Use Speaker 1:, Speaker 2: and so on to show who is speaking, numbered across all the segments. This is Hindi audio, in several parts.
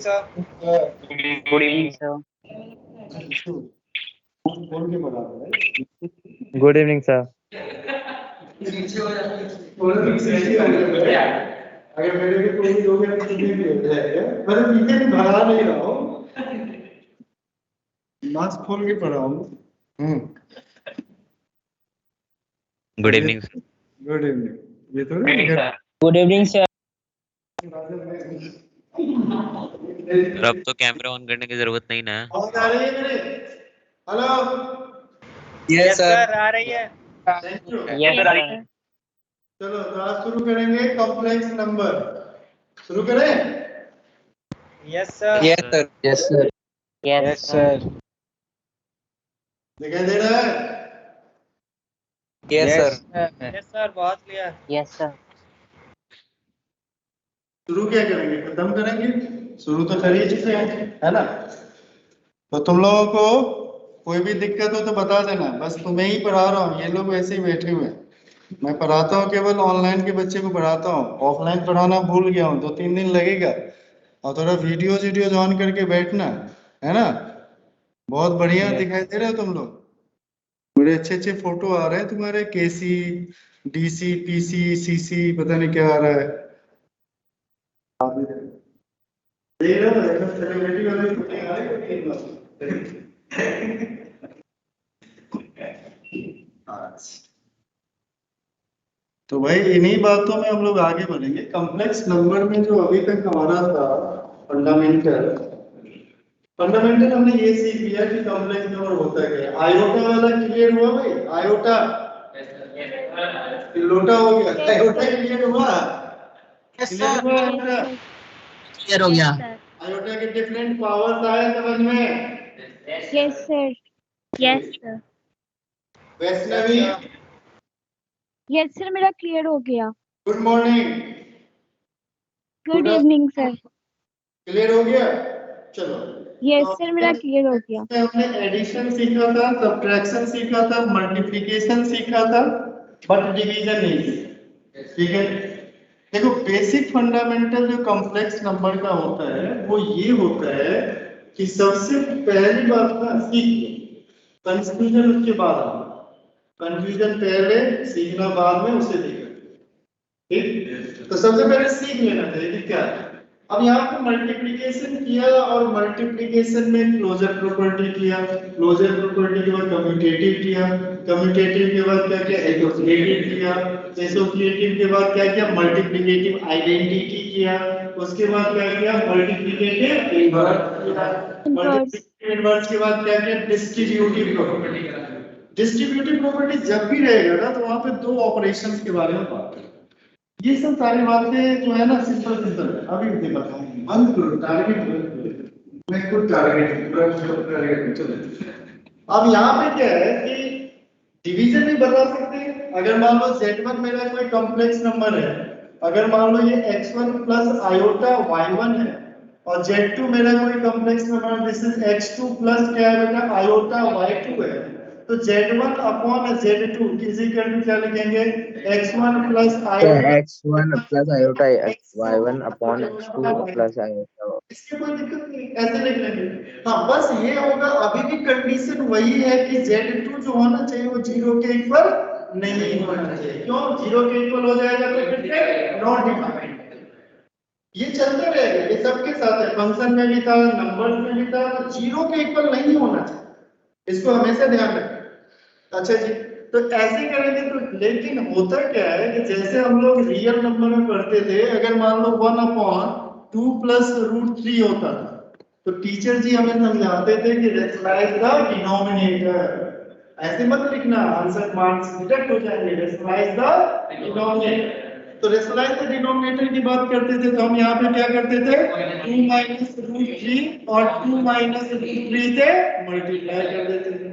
Speaker 1: Sir
Speaker 2: good evening sir.
Speaker 3: Good evening sir.
Speaker 1: अगर मेरे को कोई भी लोग हैं तो भी हो जाएगा, पर नीचे भी भरा नहीं रहा हूँ, मास्क खोल के पढ़ा हूँ।
Speaker 4: Good evening
Speaker 1: good evening. ये तो
Speaker 2: गुड इवनिंग सर।
Speaker 4: अब तो कैमरा ऑन करने की जरूरत नहीं ना।
Speaker 1: आवाज आ रही है मेरे? हेलो।
Speaker 3: Yes sir.
Speaker 2: आ रही है।
Speaker 1: Thank you.
Speaker 2: Yes sir.
Speaker 1: चलो तो आज शुरू करेंगे कॉम्प्लेक्स नंबर। शुरू करें?
Speaker 2: Yes sir.
Speaker 3: Yes sir. Yes sir.
Speaker 2: Yes sir.
Speaker 1: दिखाई दे रहा है?
Speaker 3: Yes sir.
Speaker 2: यस सर, बहुत क्लियर। Yes sir.
Speaker 1: शुरू क्या करेंगे, खत्म करेंगे? शुरू तो कर ही चुके हैं, है ना? तो तुम लोगों को कोई भी दिक्कत हो तो बता देना, बस तुम्हें ही पढ़ा रहा हूँ, ये लोग वैसे ही बैठे हुए हैं। मैं पढ़ाता हूँ, केवल ऑनलाइन के बच्चे को पढ़ाता हूँ, ऑफलाइन पढ़ाना भूल गया हूँ, 2-3 दिन लगेगा। और थोड़ा वीडियो ऑन करके बैठना, है ना? बहुत बढ़िया दिखाई दे रहे हो तुम लोग, बड़े अच्छे अच्छे फोटो आ रहे हैं तुम्हारे, केसी, डीसी, पीसी, सीसी, पता नहीं क्या आ रहा है। देख रहे हो एकदम सेलिब्रिटी वाले फोटो आ रहे हैं। तो भाई इन्हीं बातों में हम लोग आगे बढ़ेंगे। कॉम्प्लेक्स नंबर में जो अभी तक हमारा था फंडामेंटल हमने ये सीख लिया कि कॉम्प्लेक्स नंबर होता है क्या। आयोटा वाला क्लियर हुआ भाई? आयोटा लोटा हो गया, आयोटा क्लियर हुआ? क्लियर हुआ आयोटा?
Speaker 5: क्लियर हो गया।
Speaker 1: आयोटा के डिफरेंट पावर्स आए समझ में?
Speaker 5: Yes sir. Yes sir.
Speaker 1: Vaishnavi
Speaker 5: yes sir, मेरा क्लियर हो गया।
Speaker 1: Good morning.
Speaker 5: Good evening sir.
Speaker 1: Clear हो गया? चलो।
Speaker 5: यस
Speaker 1: तो
Speaker 5: सर, मेरा क्लियर हो गया।
Speaker 1: हमने एडिशन सीखा था, सब्ट्रैक्शन सीखा था, मल्टीप्लिकेशन सीखा था, बट डिवीजन नहीं सीखा। ठीक है? देखो बेसिक फंडामेंटल जो कॉम्प्लेक्स नंबर का होता है वो ये होता है कि सबसे पहली बात ना सीख, कंफ्यूजन उसके बाद आना। कंफ्यूजन पहले, सीखना बाद में, उसे देखना। ठीक? तो सबसे पहले सीख लेना चाहिए कि क्या है। अब यहाँ पे मल्टीप्लिकेशन किया और मल्टीप्लिकेशन में क्लोजर प्रॉपर्टी किया, क्लोजर प्रॉपर्टी के बाद कम्यूटेटिव किया, कम्यूटेटिव के बाद क्या किया, एसोसिएटिव किया, एसोसिएटिव के बाद क्या किया, मल्टीप्लिकेटिव आइडेंटिटी किया, उसके बाद क्या किया, मल्टीप्लिकेटिव इनवर्स किया, मल्टीप्लिकेटिव इनवर्स के बाद क्या किया, डिस्ट्रीब्यूटिव प्रॉपर्टी। डिस्ट्रीब्यूटिव प्रॉपर्टी जब भी रहेगा ना तो वहां पे दो ऑपरेशंस के बारे में बात करें। ये सब सारी बातें जो है ना सिंपल है। अभी मुझे बताऊंगी, बंद करो टारगेट, बंद करो। मैं खुद टारगेट चलो। अब यहाँ पे क्या है कि डिवीजन भी बता सकते हैं। अगर मान लो Z1 मेरा कोई कॉम्प्लेक्स नंबर है, अगर मान लो ये x1 प्लस आयोटा y1 है, और Z2 मेरा कोई complex number this is x2 plus क्या है बेटा, आयोटा y2 है, तो Z1 upon Z2 is equal to क्या लिखेंगे, x1 plus iota
Speaker 6: x1 plus iota y1 upon x2 plus iota.
Speaker 1: इसकी कोई दिक्कत नहीं, ऐसे लिख लेंगे। हाँ बस ये होगा, अभी भी कंडीशन वही है कि Z2 जो होना चाहिए वो 0 के इक्वल नहीं होना चाहिए। क्यों? 0 के इक्वल हो जाएगा तो फिर से नॉट डिफाइंड। ये चलते रहेगा, ये सबके साथ है, फंक्शन में भी था, नंबर्स में भी था, तो 0 के इक्वल नहीं होना चाहिए, इसको हमेशा ध्यान रखें। अच्छा जी, तो ऐसे करेंगे तो, लेकिन होता क्या है कि जैसे हम लोग रियल नंबर में पढ़ते थे, अगर मान लो 1 अपॉन 2 प्लस रूट 3 होता था, तो टीचर जी हमें समझाते थे कि रेशनलाइज द डिनोमिनेटर। ऐसे मत लिखना, आंसर मार्क्स डिडक्ट हो जाएंगे। रेशनलाइज द डिनोमिनेटर, तो रेशनलाइज द डिनोमिनेटर की बात करते थे तो हम यहाँ पे क्या करते थे, 2 माइनस रूट 3 और 2 माइनस रूट 3 से मल्टीप्लाई कर देते थे।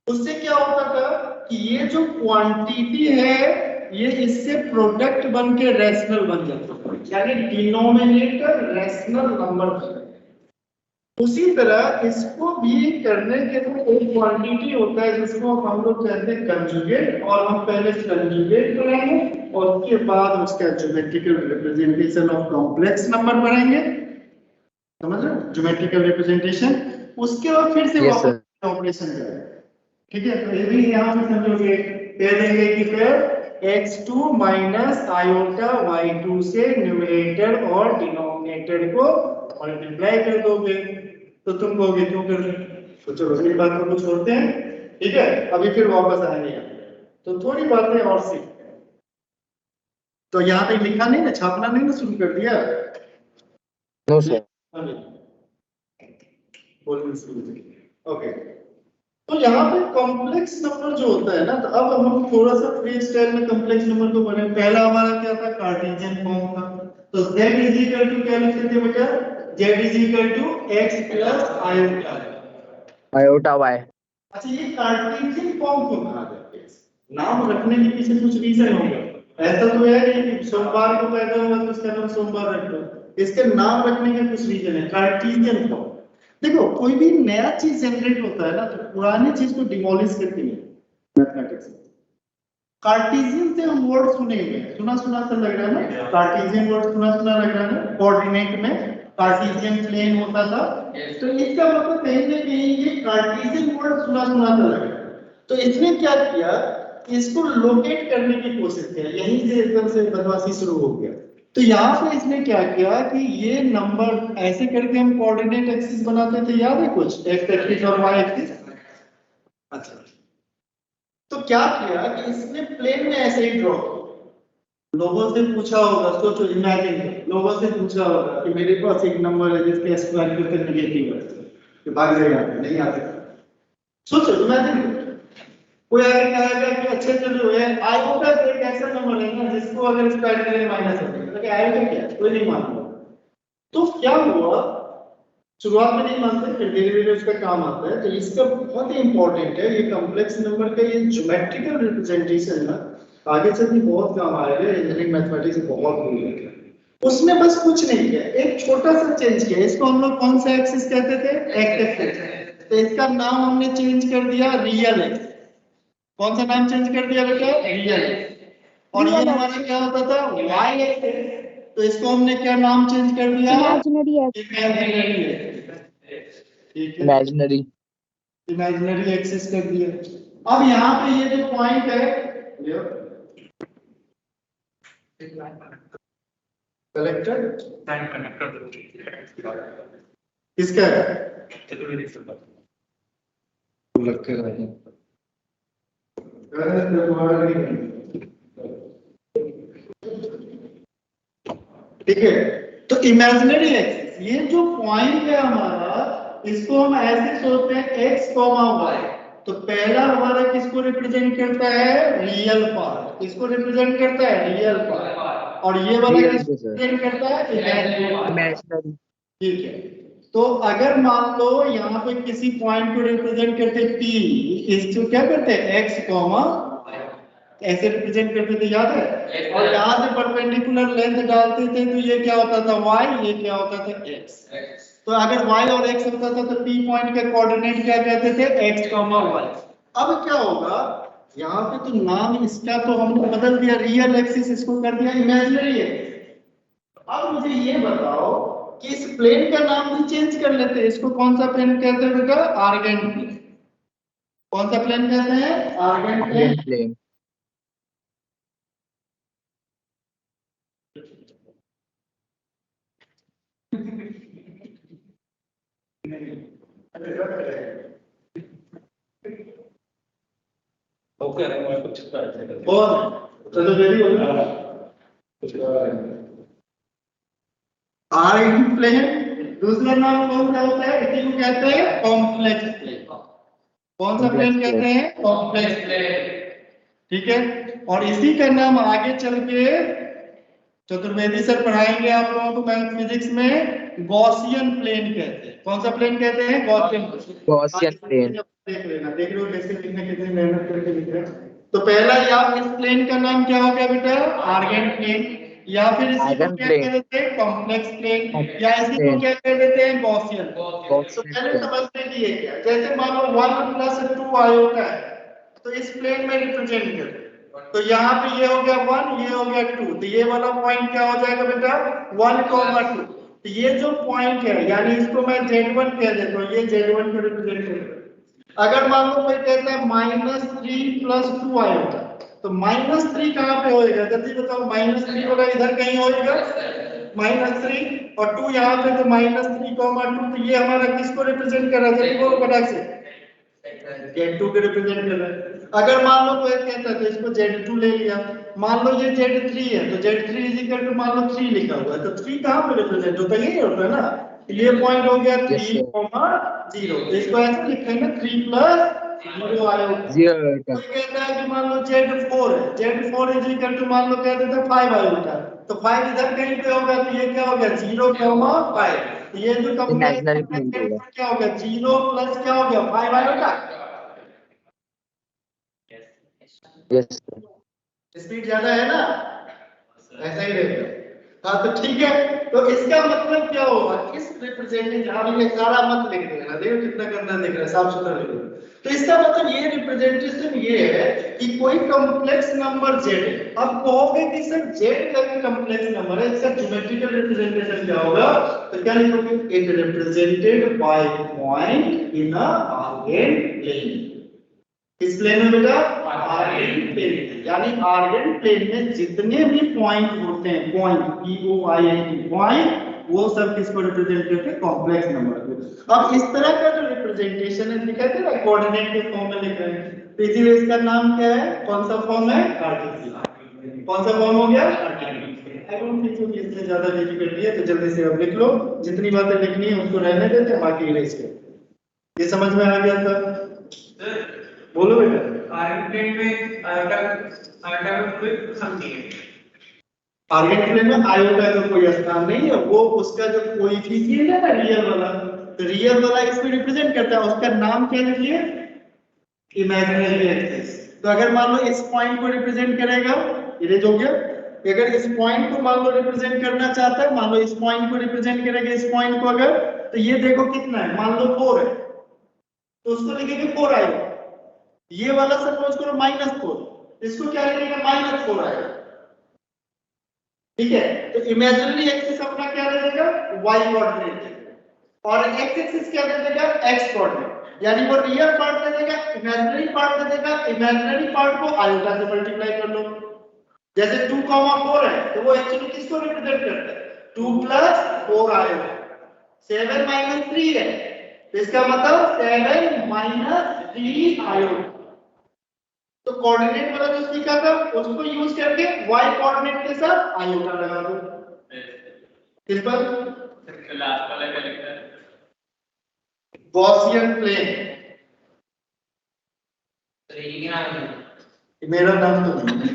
Speaker 1: उससे क्या होता था कि ये जो क्वांटिटी है ये इससे प्रोडक्ट बन के रैशनल बन जाता है, यानी डिनोमिनेटर रैशनल नंबर बन जाता है। उसी तरह इसको भी करने के लिए एक क्वांटिटी होता है जिसको हम लोग कहते हैं कंजुगेट, और हम पहले कंजुगेट पढ़ेंगे और उसके बाद उसका geometrical representation of complex number पढ़ेंगे। समझ रहे हो, ज्योमेट्रिकल रिप्रेजेंटेशन। उसके बाद फिर से
Speaker 6: Yes, sir.
Speaker 1: वापस ऑपरेशन करें, ठीक है। तो ये भी यहाँ पे समझोगे, कह देंगे कि फिर x2 माइनस आयोटा y2 से न्यूमरेटर और डिनोमिनेटर को मल्टीप्लाई कर दोगे, तो तुम कहोगे क्यों कर रहे हो? तो चलो इस बात को छोड़ते हैं, ठीक है। अभी फिर वापस आएंगे यहाँ पे, तो थोड़ी बातें और सीखते हैं। तो यहाँ पे लिखा नहीं ना, छापना नहीं ना शुरू कर दिया?
Speaker 6: No, sir.
Speaker 1: बोलने शुरू करिए। ओके, तो यहाँ पे कॉम्प्लेक्स नंबर जो होता है ना, तो अब हम थोड़ा सा फ्री स्टाइल में कॉम्प्लेक्स नंबर को बने। पहला हमारा क्या था, कार्टेशियन फॉर्म था। तो z इज इक्वल टू क्या लिखते थे बेटा, z is equal to x plus iota.
Speaker 6: Iota y.
Speaker 1: अच्छा, ये कार्टेशियन फॉर्म क्यों कहा जाता है? नाम रखने के पीछे कुछ रीजन होगा। ऐसा तो है नहीं कि सोमवार को पैदा हुआ तो उसका नाम सोमवार रख दो, इसके नाम रखने के कुछ रीजन है। कार्टेशियन फॉर्म, देखो कोई भी नया चीज जनरेट होता है ना, तो पुरानी चीज को डिमोलिश करती है मैथमेटिक्स में। कार्टेशियन से हम वर्ड सुने हुए हैं, सुना सुना सा लग रहा है ना, कार्टेशियन वर्ड सुना सुना लग रहा है ना। कोऑर्डिनेट में कार्टेशियन प्लेन होता था, तो इसका मतलब कहीं ना कहीं ये कार्टेशियन वर्ड सुना सुना सा लग रहा है। तो इसने क्या किया, इसको लोकेट करने की कोशिश की, यहीं से एकदम से बदमाशी शुरू हो गया। तो यहाँ पे इसने क्या किया कि ये नंबर ऐसे करके हम कोऑर्डिनेट एक्सिस बनाते थे, याद है कुछ, एक्स एक्सिस और वाई एक्सिस। अच्छा, तो क्या किया कि इसने प्लेन में ऐसे ही ड्रॉ किया। लोगों से पूछा होगा, सोचो इमेजिन, लोगों से पूछा होगा कि मेरे पास एक नंबर है जिसके स्क्वायर करके नेगेटिव है, तो भाग जाएगा, नहीं आता। सोचो इमेजिन, कोई आगे कहेगा कि अच्छे चलो है आयोटा एक ऐसा नंबर है ना जिसको अगर स्क्वायर करें माइनस हो जाएगा, तो आयोटा क्या, कोई नहीं मानता। तो क्या हुआ, शुरुआत में नहीं मानते, फिर धीरे धीरे उसका काम आता है। तो इसका बहुत ही इंपॉर्टेंट है ये कॉम्प्लेक्स नंबर का ये ज्योमेट्रिकल रिप्रेजेंटेशन ना, आगे चल के बहुत काम आएगा। इंजीनियरिंग मैथमेटिक्स बहुत भूल गए, उसमें बस कुछ नहीं किया, एक छोटा सा चेंज किया। इसको हम लोग कौन सा एक्सिस कहते थे, एक्स एक्सिस, तो इसका नाम हमने चेंज कर दिया रियल एक्सिस। कौन सा नाम चेंज कर दिया बेटा, रियल एक्सिस। और ये हमारा क्या होता था, वाई एक्सिस, तो इसको हमने क्या नाम चेंज कर दिया,
Speaker 5: इमेजिनरी एक्सिस।
Speaker 1: इमेजिनरी एक्सिस, ठीक है,
Speaker 6: Imaginary.
Speaker 1: इमेजिनरी एक्सिस कर दिया। अब यहाँ पे ये जो पॉइंट है, कलेक्टर किसका है, ठीक है। तो इमेजिनरी एक्सिस, ये जो पॉइंट है हमारा, इसको हम ऐसे सोचते हैं x, y। तो पहला हमारा किसको रिप्रेजेंट करता है, रियल पार्ट, किसको रिप्रेजेंट करता है, रियल पार्ट। और ये वाला किसको रिप्रेजेंट करता है, इमेजिनरी। ठीक है, तो अगर मान लो यहाँ पे किसी पॉइंट को रिप्रेजेंट करते p, इसको क्या करते हैं x, ऐसे रिप्रेजेंट करते थे, याद है। और यहाँ से परपेंडिकुलर लेंथ डालते थे, तो ये क्या होता था y, ये क्या होता था x। तो अगर y और x होता था तो p पॉइंट के कोऑर्डिनेट क्या कहते थे, x, y। अब क्या होगा, यहाँ पे तो नाम इसका तो हमने बदल दिया, रियल एक्सिस इसको कर दिया इमेजिनरी एक्सिस। अब मुझे ये बताओ कि इस प्लेन का नाम भी चेंज कर लेते हैं, इसको कौन सा प्लेन कहते हैं बेटा, आर्गेंट प्लेन। कौन सा प्लेन कहते हैं, आर्गेंट प्लेन। आर्गेंट प्लेन, दूसरा नाम कौन सा होता है, इसी को कहते हैं कॉम्प्लेक्स प्लेन। कौन सा प्लेन कहते हैं, कॉम्प्लेक्स प्लेन, ठीक है। और इसी का नाम आगे चल के चतुर्वेदी सर पढ़ाएंगे आप लोगों को मैथ फिजिक्स में, गॉसियन प्लेन कहते हैं। कौन सा प्लेन कहते हैं, गॉसियन प्लेन। देख लेना, देख लो कैसे लिखने, कितनी मेहनत करके लिख रहे हैं। तो पहला या इस प्लेन का नाम क्या हो गया बेटा, आर्गेंट प्लेन, या फिर इसी को क्या कह देते हैं, कॉम्प्लेक्स प्लेन, या इसी को क्या कह देते हैं, गॉसियन। तो पहले समझने की है क्या, जैसे मान लो 1 + 2 आयोटा है, तो इस प्लेन में रिप्रेजेंट करते हैं। तो यहाँ पे ये हो गया 1, ये हो गया 2, तो ये वाला पॉइंट क्या हो जाएगा बेटा, 1, 2। तो ये जो पॉइंट है यानी इसको मैं Z1 कह देता हूँ, ये Z1 को रिप्रेजेंट करेगा। अगर मान लो कोई कहता है -3 + 2 आयोटा, तो -3 कहाँ पे होएगा जल्दी बताओ, -3 होगा इधर कहीं होएगा -3 और 2 यहाँ पे, तो -3, 2, तो ये हमारा किसको रिप्रेजेंट कर रहा है जल्दी बोलो फटाक से, Z2 को रिप्रेजेंट कर रहा है। अगर मान लो कोई कहता है तो इसको Z2 ले लिया, मान लो ये Z3 है तो Z3 = मान लो 3 लिखा हुआ है, तो 3 कहाँ पे रिप्रेजेंट होता है, यही होता है ना, ये पॉइंट हो गया 3, 0, तो इसको ऐसे लिखेंगे 3 + 0 आयोटा।
Speaker 6: 0
Speaker 1: कोई कहता है कि मान लो Z4 है, Z4 = मान लो कह देते हैं 5 आयोटा, तो 5 इधर कहीं पे होगा, तो ये क्या हो गया 0, 5, तो ये जो
Speaker 6: इमेजिनरी
Speaker 1: कंपेयर
Speaker 6: पॉइंट होगा।
Speaker 1: क्या हो गया 0 + क्या हो गया 5 आयोटा।
Speaker 6: Yes sir.
Speaker 1: स्पीड ज्यादा है ना, ऐसा ही रहेगा। हाँ तो ठीक है, तो इसका मतलब क्या होगा, इस रिप्रेजेंटेशन जहां भी सारा मत लिख देना, देखो कितना गंदा दिख रहा है, साफ सुथरा लिख दो। तो इसका मतलब ये रिप्रेजेंटेशन ये है कि कोई कॉम्प्लेक्स नंबर z है। अब कहोगे कि सर z का कॉम्प्लेक्स नंबर है, इसका ज्योमेट्रिकल रिप्रेजेंटेशन क्या होगा, तो क्या लिखोगे, it represented by point in a Argand plane. किस प्लेन में बेटा, आर्गेन प्लेन में, यानी आर्गेन प्लेन में जितने भी पॉइंट होते हैं, पॉइंट POINT पॉइंट, वो सब किसको रिप्रेजेंट करते हैं, कॉम्प्लेक्स नंबर को। अब इस तरह का जो रिप्रेजेंटेशन है दिखा है ना, कोऑर्डिनेट के फॉर्म में लिख रहे हैं, तो इसीलिए इसका नाम क्या है, कौन सा फॉर्म है, कार्टेशियन। कौन सा फॉर्म हो गया, Cartesian. I don't think so कि इससे ज्यादा डिफिकल्टी है, तो जल्दी से अब लिख लो, जितनी बातें लिखनी है उसको रहने देते हैं, बाकी इरेज करो। ये समझ में आ गया था, बोलो बेटा।
Speaker 7: आर्गेन प्लेन में आयोटा में कोई सम नहीं है।
Speaker 1: आर्गेन प्लेन में आयोटा का कोई स्थान नहीं है, वो उसका जो कोएफिशिएंट है ना रियल वाला, तो रियल वाला इसको रिप्रेजेंट करता है, उसका नाम क्या लिखिए, इमेजिनरी एक्सिस। तो अगर मान लो इस पॉइंट को रिप्रेजेंट करेगा, इरेज हो गया। अगर इस पॉइंट को मान लो रिप्रेजेंट करना चाहता है, मान लो इस पॉइंट को रिप्रेजेंट करेगा, इस पॉइंट को अगर, तो ये देखो कितना है, मान लो 4 है, तो उसको लिखेंगे 4 आएगा। ये वाला सपोज करो -4, इसको क्या लिखेंगे, -4 आएगा। ठीक है, तो इमेजिनरी एक्सिस अपना क्या दे देगा, y कोऑर्डिनेट, और x एक्सिस क्या दे देगा, x कोऑर्डिनेट। यानी वो रियल पार्ट दे देगा, इमेजिनरी पार्ट दे देगा, इमेजिनरी पार्ट को आयोटा से मल्टीप्लाई कर लो। जैसे 2, 4 है, तो वो एक्चुअली किसको रिप्रेजेंट करता है, 2 + 4 आयोटा। 7 - 3 है, तो इसका मतलब 7 - 3 आयोटा। तो कोऑर्डिनेट वाला जो सीखा था उसको यूज करके y कोऑर्डिनेट के साथ आयोटा लगा दो। किस पर,
Speaker 7: लास्ट वाला क्या लिखा है,
Speaker 1: गॉसियन प्लेन।
Speaker 7: तो ये क्या है,
Speaker 1: ये मेरा नाम तो नहीं,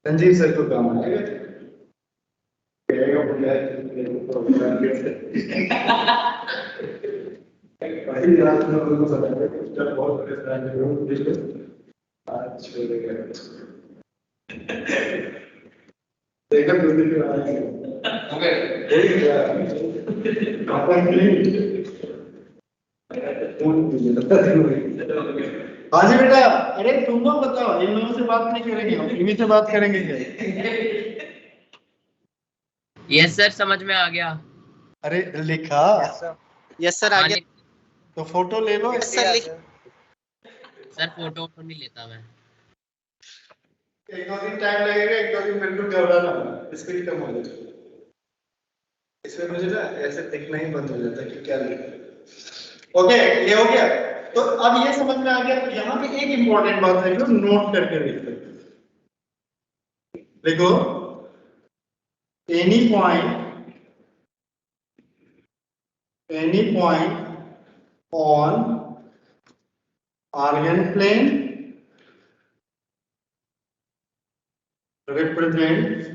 Speaker 1: संजीव सर को काम आएगा, कहेगा बोला प्रोग्राम कैसे भाई रात में लोगों को बताया कि जब बहुत परेशान है वो मुझे आज छोड़ेगा, देखा दो दिन के बाद
Speaker 7: ओके
Speaker 1: कोई गया पापा नहीं फोन कीजिए। हाँ जी बेटा, अरे तुम लोग बताओ, इन लोगों से बात नहीं करेंगे हम, इन्हीं से बात करेंगे क्या।
Speaker 2: यस सर, समझ में आ गया।
Speaker 1: अरे लिखा,
Speaker 2: यस सर, आ गया।
Speaker 1: तो फोटो ले लो।
Speaker 2: सर फोटो नहीं लेता मैं।
Speaker 1: एक दो दिन टाइम लगेगा, एक दो दिन मेरे को घबराना, स्पीड कम हो जाएगी, इसमें मुझे ना ऐसे दिखना ही बंद हो जाता है कि क्या लिखा। ओके, ये हो गया। तो अब ये समझ में आ गया, तो यहाँ पे एक इंपॉर्टेंट बात है जो नोट करके लिखो, any point on Argand plane represents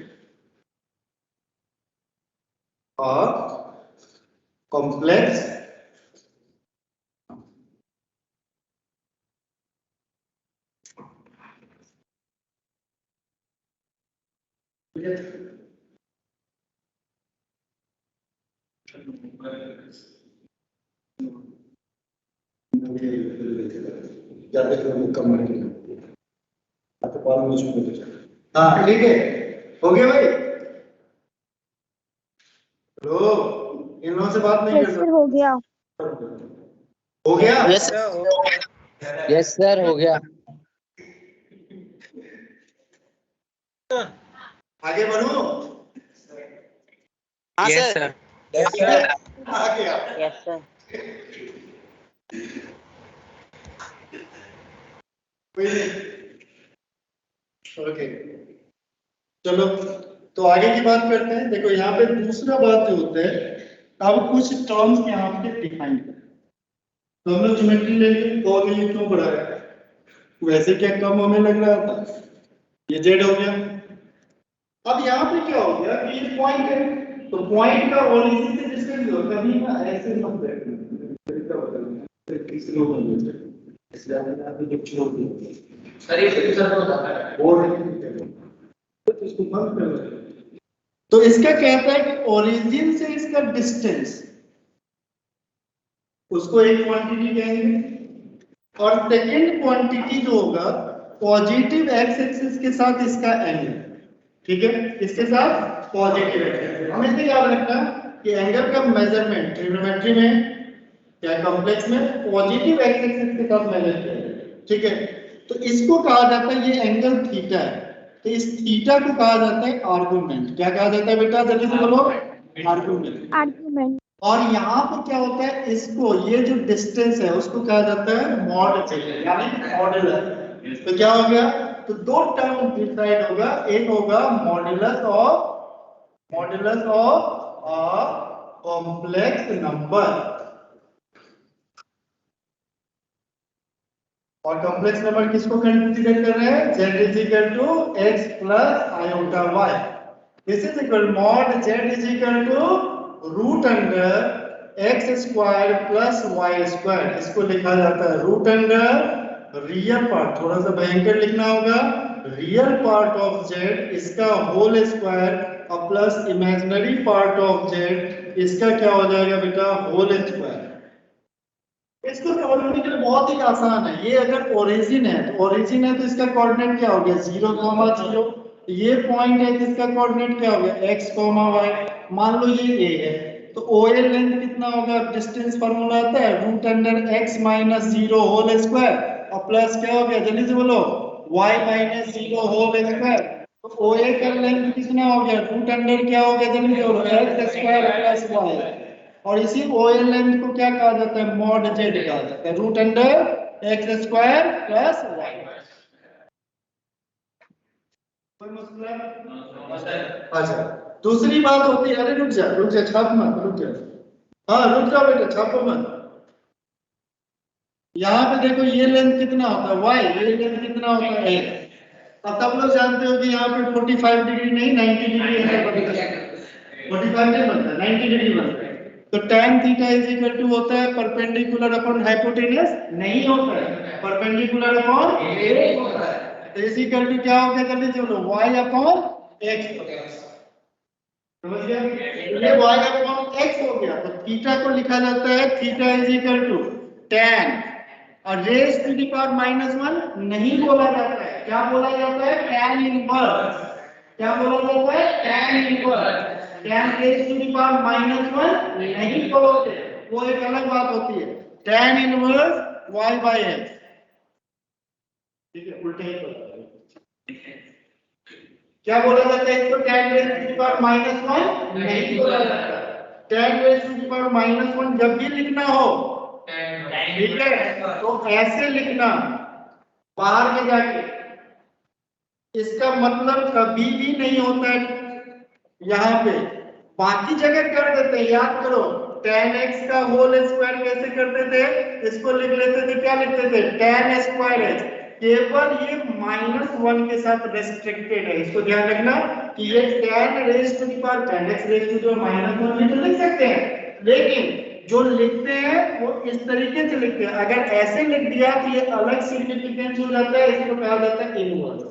Speaker 1: a complex ज्यादा कम है, तो पाल मुझे हाँ ठीक है, हो गया भाई। लो, इन लोगों से बात नहीं
Speaker 5: यस
Speaker 1: कर
Speaker 5: सर हो गया।
Speaker 1: हो गया।
Speaker 2: यस
Speaker 6: यस सर हो गया।
Speaker 1: आगे बढ़ो।
Speaker 2: हाँ
Speaker 4: यस
Speaker 2: सर।
Speaker 4: सर।
Speaker 1: आ गया।
Speaker 3: Yes sir.
Speaker 1: कोई नहीं। ओके, चलो तो आगे की बात करते हैं। देखो यहाँ पे दूसरा बात जो होता है, अब कुछ टर्म्स यहाँ पे डिफाइन करें। तो हम लोग ज्योमेट्री लेंगे, तो ये क्यों बढ़ाया, वैसे क्या कम हमें लग रहा था, ये जेड हो गया। अब यहाँ पे क्या हो गया कि ये पॉइंट है, तो पॉइंट का ओरिजिन से डिस्टेंस हो, कभी ना ऐसे मत तो इसका कहता है कि ओरिजिन से इसका डिस्टेंस, उसको एक क्वांटिटी कहेंगे और सेकेंड क्वांटिटी जो होगा पॉजिटिव एक्स एक्सिस के साथ इसका एंगल, ठीक है, इसके साथ पॉजिटिव एक्सिस। हमें इसे याद रखना कि एंगल का मेजरमेंट ट्रिग्नोमेट्री में या कॉम्प्लेक्स में पॉजिटिव एक्स एक्सिस के साथ मेजर किया जाता है, ठीक है। तो इसको कहा जाता है, ये एंगल थीटा है, तो इस थीटा को कहा जाता है आर्गुमेंट। क्या कहा जाता है बेटा, जल्दी से बोलो, आर्गुमेंट।
Speaker 5: आर्गुमेंट।
Speaker 1: और यहाँ पे क्या होता है, इसको ये जो डिस्टेंस है उसको कहा जाता है मॉड यानी मॉड्यूलस। तो क्या हो गया, तो दो टर्म डिसाइड होगा, एक होगा modulus of a complex number, और कॉम्प्लेक्स नंबर किसको कंसीडर कर रहे हैं, z is equal to x plus iota y। This is equal mod z is equal to root under x square plus y square. इसको लिखा जाता है रूट अंडर रियल पार्ट, थोड़ा सा भयंकर लिखना होगा, रियल पार्ट ऑफ z इसका होल स्क्वायर और plus imaginary part of z इसका क्या हो जाएगा बेटा, होल स्क्वायर। इसको समझने के लिए बहुत ही आसान है। ये अगर ओरिजिन है तो ओरिजिन है तो इसका कोऑर्डिनेट क्या हो गया, 0,0। ये पॉइंट है, इसका कोऑर्डिनेट क्या हो गया, x, y। मान लो ये a है, तो OA लेंथ कितना होगा, डिस्टेंस फार्मूला आता है root under x minus 0 whole square और प्लस क्या हो गया, जल्दी से बोलो, y माइनस 0 होल स्क्वायर। तो OA का लेंथ कितना हो गया, रूट अंडर क्या हो गया, जल्दी से बोलो, x स्क्वायर प्लस y। और इसी OA लेंथ को क्या कहा जाता है, मॉड z कहा जाता है, root under x square plus y। कोई मसला? अच्छा, दूसरी बात होती है, अरे रुक जा, छाप मत, रुक जा, हाँ रुक जाओ बेटा, छापो मत। यहाँ पे देखो ये लेंथ कितना होता है y, ये लेंथ कितना होता है x। अब सब लोग जानते हो कि यहाँ पे 45 डिग्री नहीं 90 डिग्री एंगल बनता है, 45 नहीं बनता, 90 डिग्री बनता है। तो tan theta is equal to होता है परपेंडिकुलर अपॉन हाइपोटेनस, नहीं होता है, परपेंडिकुलर अपॉन बेस होता है। तो इज इक्वल टू क्या हो गया, जल्दी से बोलो, y अपॉन x। समझ गया, ये y अपॉन x हो गया। तो थीटा को लिखा जाता है, theta is equal to tan, और रेज टू द पावर -1 नहीं बोला जाता है, क्या बोला जाता है, tan इनवर्स। क्या बोला जाता है, tan inverse. tan raise to the power -1 नहीं बोलते, वो एक अलग बात होती है, tan inverse y by x। ठीक है, उल्टे ही बोला, क्या बोला जाता है इसको, tan raise to the power -1 नहीं बोला जाता। tan raise to the power -1 जब भी लिखना हो, ठीक है, तो ऐसे लिखना बाहर के जाके, इसका मतलब कभी भी नहीं होता है यहाँ पे, बाकी जगह कर देते हैं, याद करो tan x का होल स्क्वायर कैसे करते थे, इसको लिख लेते थे, क्या लिखते थे, tan स्क्वायर x। केवल ये -1 के साथ रेस्ट्रिक्टेड है, इसको ध्यान रखना कि ये tan raise to the power tan x raise to the -1 भी तो लिख सकते हैं, लेकिन जो लिखते हैं वो इस तरीके से लिखते हैं। अगर ऐसे लिख दिया तो ये अलग सिग्निफिकेंस हो जाता है, इसको कहा जाता है इनवर्स।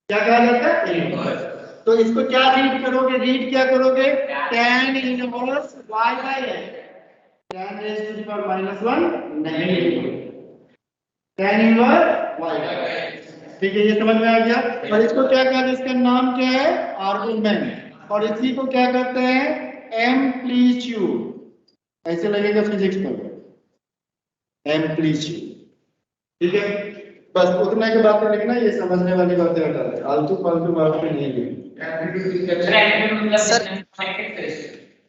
Speaker 1: क्या कहा जाता है, इनवर्स। तो इसको क्या रीड करोगे, रीड क्या करोगे, tan inverse y by x। tan raise to the power -1 नहीं, tan inverse y by x। ठीक है, ये समझ में आ गया। और इसको क्या कहते हैं, इसका नाम क्या है, आर्गुमेंट, और इसी को क्या कहते हैं, एम्पलीट्यूड। ऐसे लगेगा फिजिक्स में, एम्पलीट्यूड। ठीक है, बस उतना के बात लिखना, ये समझने वाली बातें हटा दे, आलतू फालतू बात में नहीं लिखनी।
Speaker 2: सर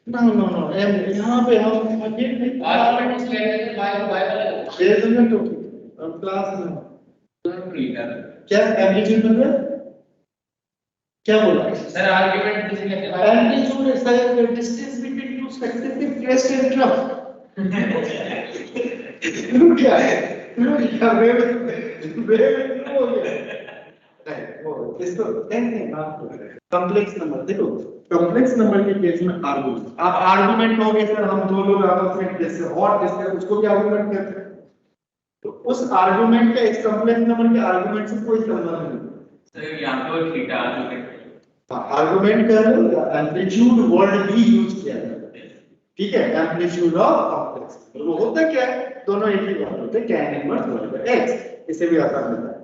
Speaker 1: नो नो नो, यहाँ पे हम क्लास में क्या एम्पलीट्यूड मतलब क्या बोला
Speaker 7: सर आर्गुमेंट किसी ने
Speaker 1: amplitude is the distance between two successive crest and trough. क्या है क्या वे हो गया वो इसको कॉम्प्लेक्स नंबर। देखो कॉम्प्लेक्स नंबर के केस में आर्गुमेंट, आप आर्गुमेंट कहोगे सर हम दो लोग आपस में जैसे और डिस्कस, उसको भी आर्गुमेंट कहते हैं। तो उस आर्गुमेंट का इस कॉम्प्लेक्स नंबर के आर्गुमेंट से कोई संबंध नहीं।
Speaker 7: सर यहाँ पे थीटा
Speaker 1: आर्गुमेंट का एम्पलीट्यूड वर्ड भी यूज किया जाता है। ठीक है, एम्पलीट्यूड ऑफ कॉम्प्लेक्स, वो होता क्या है, दोनों एक ही बात होते हैं, tan इनवर्स 1/x, इसे भी आसान होता है।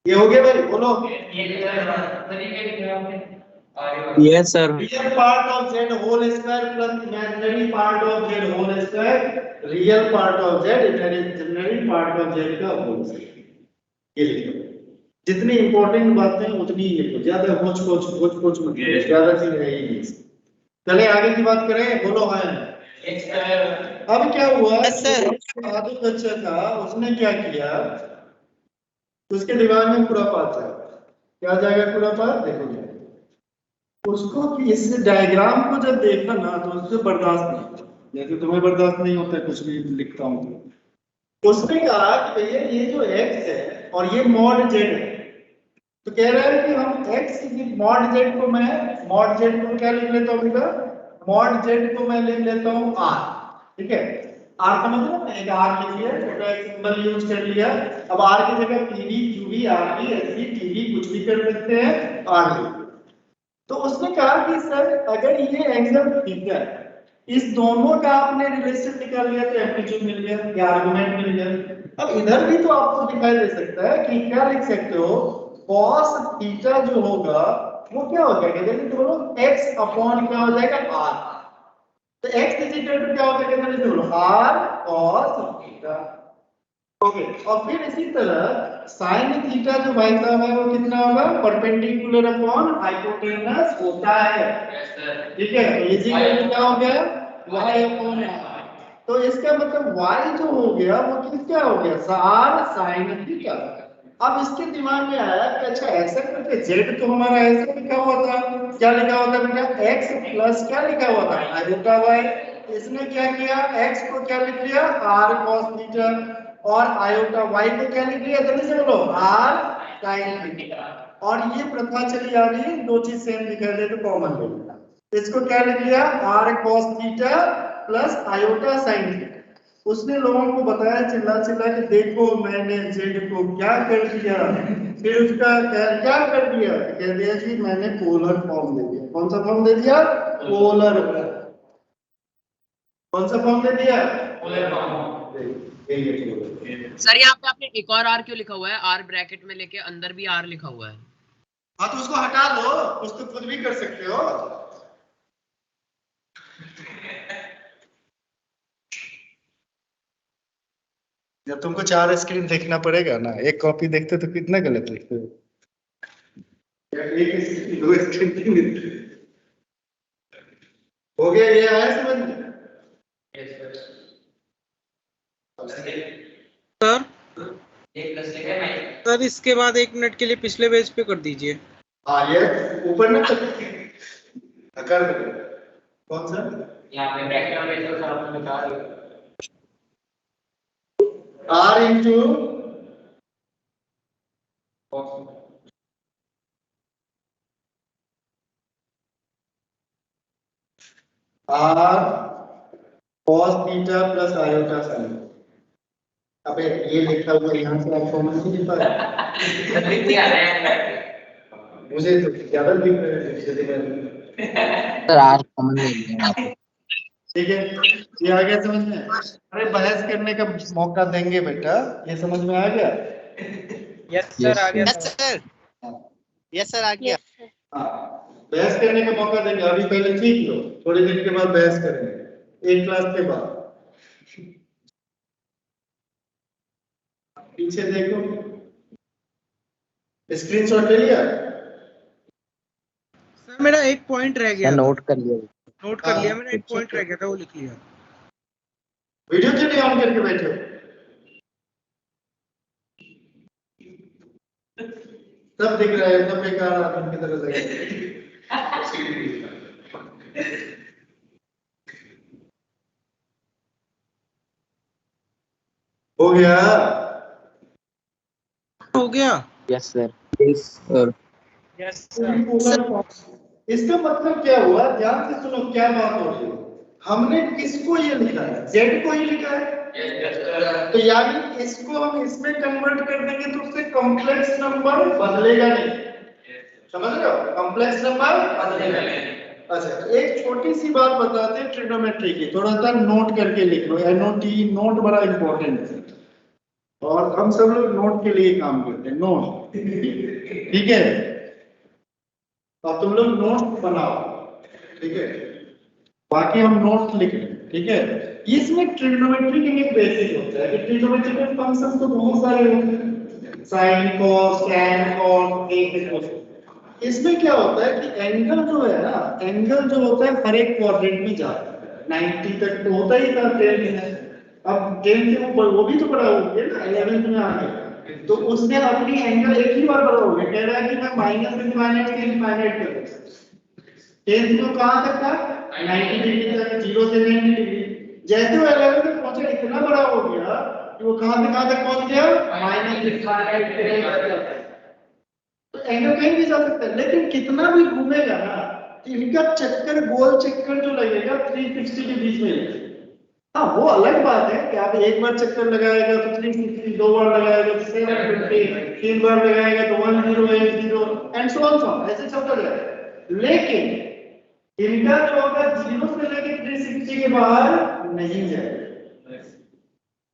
Speaker 1: ये हो गया भाई, बोलो।
Speaker 3: Yes, sir.
Speaker 1: Real part of z whole square plus imaginary part of z whole square, real part of z imaginary part of z का होल स्क्वायर। ये लिखो, जितनी इंपॉर्टेंट बातें उतनी ही लिखो, ज्यादा होच पोच मत लिखो, ज्यादा चीज है ही नहीं। चले आगे की बात करें, बोलो। है अब क्या हुआ, आदित्य बच्चा था, उसने क्या किया, उसके दिमाग में खुरापात है। क्या जाएगा खुरापात, देखो उसको कि इस डायग्राम को जब देखा ना तो उससे बर्दाश्त नहीं, जैसे तुम्हें बर्दाश्त नहीं होता कुछ भी लिखता हूँ तो। उसने कहा कि भैया ये जो x है और ये मॉड z है, तो कह रहा है कि हम x की मॉड z को मैं मॉड z को क्या लिख लेता हूँ बेटा, मॉड z को मैं लिख लेता हूँ r। ठीक है, r का मतलब एक r लिख लिया, छोटा एक सिंबल यूज कर लिया। अब r की जगह pv qv rv sv tv कुछ भी कर सकते हैं, r लिख। तो उसने कहा कि सर अगर ये एंगल थीटा, इस दोनों का आपने रिलेशन निकाल लिया तो एम्पलीट्यूड मिल गया, या आर्गुमेंट मिल गया। अब इधर भी तो आपको दिखाई दे सकता है कि क्या लिख सकते हो, cos थीटा जो होगा वो क्या हो जाएगा, जैसे दोनों x अपॉन क्या हो जाएगा r, तो x इक्वल टू क्या हो जाएगा, जैसे r cos थीटा। ओके, और फिर इसी तरह साइन थीटा जो भाई साहब है वो कितना होगा, परपेंडिकुलर अपॉन हाइपोटेनस होता है। ठीक है, तो ये क्या हो गया, y अपॉन r। तो इसका मतलब y जो हो गया वो क्या हो गया, r sin थीटा। अब इसके दिमाग में आया कि अच्छा ऐसा करके z तो हमारा ऐसा लिखा हुआ था, क्या लिखा हुआ था बेटा, x प्लस क्या लिखा हुआ था, आयोटा y। इसने क्या किया, x को क्या लिख लिया, r cos थीटा, और आयोटा y को क्या लिख लिया, जल्दी से बोलो, r sin थीटा। और ये प्रथा चली आ रही है, दो चीज सेम दिखाई दे तो कॉमन ले लेना। इसको क्या लिख लिया, r cos theta plus iota sin theta. उसने लोगों को बताया चिल्ला चिल्ला कि देखो मैंने z को क्या कर दिया, फिर उसका क्या कर दिया, कह दिया जी मैंने पोलर फॉर्म दे दिया। कौन सा फॉर्म दे दिया, पोलर। कौन सा फॉर्म दे दिया, पोलर फॉर्म।
Speaker 2: सर यहाँ पे आपने एक और r क्यों लिखा हुआ है, r ब्रैकेट में लेके अंदर भी r लिखा हुआ है।
Speaker 1: हाँ तो उसको हटा लो, कुछ तो खुद भी कर सकते हो। जब तुमको 4 स्क्रीन देखना पड़ेगा ना, एक कॉपी देखते तो कितना गलत लिखते हो, एक स्क्रीन 2 स्क्रीन 3 मिलते हो गया। ये आया समझ में,
Speaker 8: सर इसके बाद 1 मिनट के लिए पिछले पेज पे कर दीजिए।
Speaker 1: हाँ ये ऊपर ना कर दो। कौन सा,
Speaker 7: यहाँ पे ब्रैकेट में तो सर आपने निकाल दिया
Speaker 1: r into r cos theta plus iota sin। अबे ये लिखा हुआ यहाँ से आप समझ नहीं पाए, मुझे तो ज्यादा दिख रहा है।
Speaker 6: सर आर कॉमन ले लिया आप।
Speaker 1: ठीक है, ये आ गया समझ में। अरे बहस करने का मौका देंगे बेटा, ये समझ में आ गया।
Speaker 8: यस सर आ गया
Speaker 6: Yes,
Speaker 8: सर।
Speaker 3: यस सर आ गया।
Speaker 5: Yes sir.
Speaker 1: हाँ, बहस करने का मौका देंगे, अभी पहले सीख लो, थोड़ी देर के बाद बहस करेंगे, एक क्लास के बाद। पीछे देखो, स्क्रीनशॉट ले लिया?
Speaker 8: सर मेरा एक पॉइंट रह गया
Speaker 6: sir
Speaker 8: था।
Speaker 6: note कर लिया।
Speaker 8: नोट कर लिया मैंने, एक
Speaker 6: अच्छा।
Speaker 8: पॉइंट रह गया था वो लिख लिया।
Speaker 1: वीडियो क्यों नहीं ऑन करके बैठे हो? सब दिख रहा है, सब बेकार आदमी की तरह लगे। हो गया?
Speaker 8: हो गया।
Speaker 6: Yes sir।
Speaker 3: Yes sir.
Speaker 8: Yes sir.
Speaker 1: इसका मतलब क्या हुआ? ध्यान से सुनो, क्या बात हो रही है। हमने किसको ये लिखा है? Z को ही लिखा है। तो यानी इसको हम इसमें कन्वर्ट कर देंगे तो उससे कॉम्प्लेक्स नंबर बदलेगा नहीं। समझ रहे हो? कॉम्प्लेक्स नंबर बदलेगा नहीं। अच्छा, तो एक छोटी सी बात बताते हैं ट्रिग्नोमेट्री की, थोड़ा सा नोट करके लिख लो। NOT, नोट बड़ा इंपॉर्टेंट है और हम सब लोग नोट के लिए काम करते हैं। नोट, ठीक है? अब तुम लोग नोट बनाओ, ठीक है? बाकी हम नोट्स लिख लें, ठीक है? इसमें ट्रिग्नोमेट्री के एक बेसिक होता है कि ट्रिग्नोमेट्री में फंक्शन तो बहुत सारे होते हैं, साइन, कॉस, टैन, कॉट, एक। इसमें क्या होता है कि एंगल जो है ना, एंगल जो होता है हर एक क्वाड्रेंट में जाता है। 90 तक तो होता ही था 10 में। अब 10 से वो भी तो बड़ा हो गया ना, 11 में आ गया, तो उसने अपनी एंगल एक ही बार बड़ा हो गया। कह रहा है कि मैं माइनस इनफाइनाइट से इनफाइनाइट कर दूं। 10 को कहां तक था? 90 डिग्री तक, 0 से 90 डिग्री। जैसे वो 11 तक पहुंचा, इतना बड़ा हो गया कि वो कहां तक पहुंच गया? माइनस इनफाइनाइट पे। तो एंगल कहीं भी जा सकता है, लेकिन कितना भी घूमेगा ना, इनका चक्कर, गोल चक्कर जो लगेगा 360 के बीच में लगेगा। हाँ, वो अलग बात है कि आप एक बार चक्कर लगाएगा तो 360, 2 बार लगाएगा तो 720, 3 बार लगाएगा तो 1080 एंड सो ऑन, ऐसे चलता जाएगा। लेकिन इनका जो होगा 0 से लेकर 360 के बाहर नहीं जाएगा।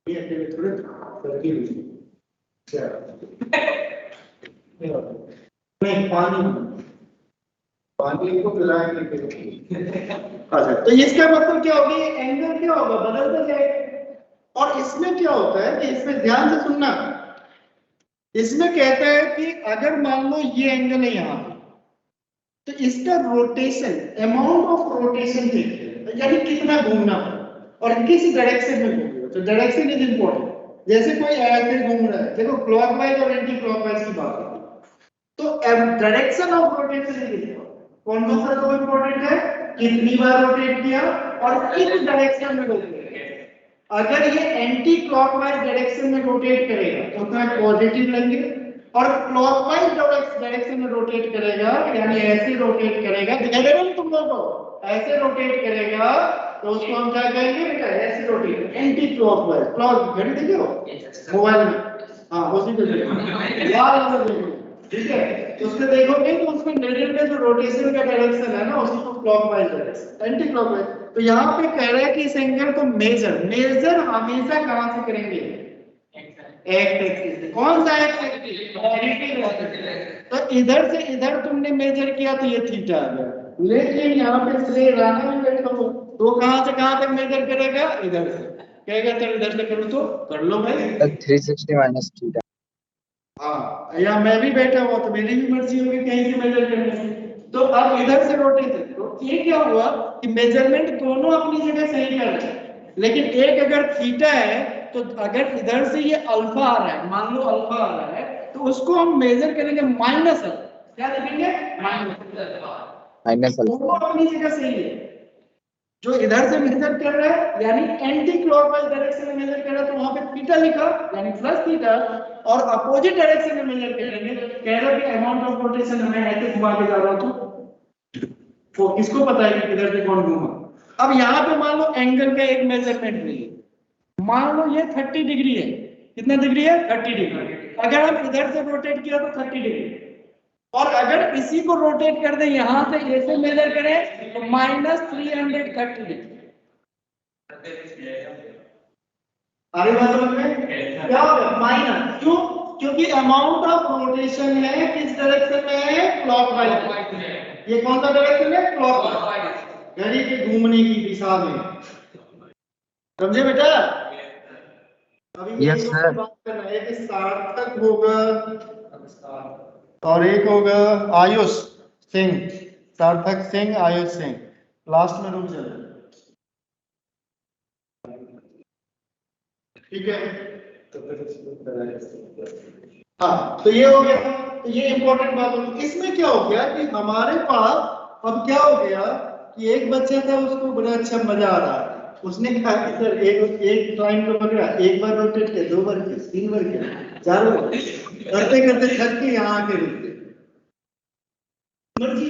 Speaker 1: ये अकेले थोड़े तरकीब नहीं, पानी को पिलाएंगे। अच्छा, तो इसका मतलब क्या होगा? ये एंगल क्या होगा? बदलता जाएगा। और इसमें क्या होता है कि इसमें ध्यान से सुनना, इसमें कहता है कि अगर मान लो ये एंगल है यहाँ, तो इसका रोटेशन, अमाउंट ऑफ रोटेशन देखते हैं, यानी कितना घूमना और किस डायरेक्शन में घूमेगा। तो डायरेक्शन इज इंपॉर्टेंट। जैसे कोई ऐसे घूम रहा है, देखो क्लॉकवाइज और एंटी क्लॉकवाइज की बात है, तो direction of rotation is important. कौन सा दो इंपॉर्टेंट है? कितनी बार रोटेट किया और किस डायरेक्शन में रोटेट किया। अगर ये एंटी क्लॉकवाइज डायरेक्शन में रोटेट करेगा तो उसमें पॉजिटिव लेंगे, और क्लॉकवाइज डायरेक्शन में रोटेट करेगा, यानी ऐसे रोटेट करेगा, दिखाई दे रहा है तुम लोगों को? ऐसे रोटेट करेगा तो उसको हम क्या कहेंगे बेटा? ऐसे रोटेट, एंटी क्लॉकवाइज। क्लॉक घड़ी देखे हो मोबाइल में? हाँ, उसी को देखो, लाल वाला देखो, ठीक है? तो उसमें देखोगे तो उसमें नेगेटिव में जो रोटेशन का डायरेक्शन है ना, उसी को क्लॉकवाइज डायरेक्शन, एंटी क्लॉकवाइज। तो यहाँ पे कह रहा है कि इस एंगल को मेजर हमेशा कहां से करेंगे? एक्स एक्सिस से। कौन सा एक्स एक्सिस? तो इधर से इधर तुमने मेजर किया तो ये थीटा आ गया, लेकिन यहाँ पे श्रेय राणा भी बैठा हो, तो कहां से कहां तक मेजर करेगा? इधर से। कहेगा सर इधर से करूं तो कर लो भाई।
Speaker 6: 360 minus theta।
Speaker 1: हाँ, या मैं भी बैठा हुआ तो मेरी भी मर्जी होगी कहीं से मेजर करने की। तो अब इधर से रोटेशन, तो ये क्या हुआ कि मेजरमेंट दोनों अपनी जगह सही कर रहे हैं, लेकिन एक अगर थीटा है तो अगर इधर से ये अल्फा आ रहा है, मान लो अल्फा आ रहा है, तो उसको हम मेजर करेंगे माइनस अल्फा। क्या लिखेंगे? Minus alpha. दोनों अपनी जगह सही है। जो इधर से मेजर कर रहा है यानी एंटी क्लॉकवाइज डायरेक्शन में मेजर कर रहा है, तो वहां पे थीटा लिखा यानी प्लस थीटा, और अपोजिट डायरेक्शन में मेजर करेंगे, कह रहा है कि अमाउंट ऑफ रोटेशन हमें ऐसे घुमा के जा रहा हूं, तो किसको पता है कि किधर से कौन घूमा। अब यहाँ पे मान लो एंगल का एक मेजरमेंट लीजिए, मान लो ये 30 डिग्री है। कितना डिग्री है? 30 डिग्री। अगर हम इधर से रोटेट किया तो 30 डिग्री, और अगर इसी को रोटेट कर दें यहां से ऐसे मेजर करें तो -330 डिग्री। आगे बात समझ में क्या होगा? माइनस, क्यों? क्योंकि अमाउंट ऑफ रोटेशन है किस डायरेक्शन में है, क्लॉकवाइज। ये कौन सा डायरेक्शन है, क्लॉकवाइज, घड़ी के घूमने की दिशा में। समझे बेटा? अभी
Speaker 6: Yes, sir.
Speaker 1: बात करना है कि सार्थक होगा और एक होगा आयुष सिंह, सार्थक सिंह, आयुष सिंह। लास्ट में रुक जाए, ठीक है? हाँ, तो ये हो गया, तो ये इंपॉर्टेंट बात होगी। इसमें क्या हो गया कि हमारे पास अब क्या हो गया कि एक बच्चा था, उसको बड़ा अच्छा मजा आ रहा है। उसने कहा कि सर एक टाइम को पकड़ा, एक बार रोटेट किया, 2 बार किया, 3 बार किया, 4 बार करते करते थक के यहाँ आके रुक गए। मर्जी।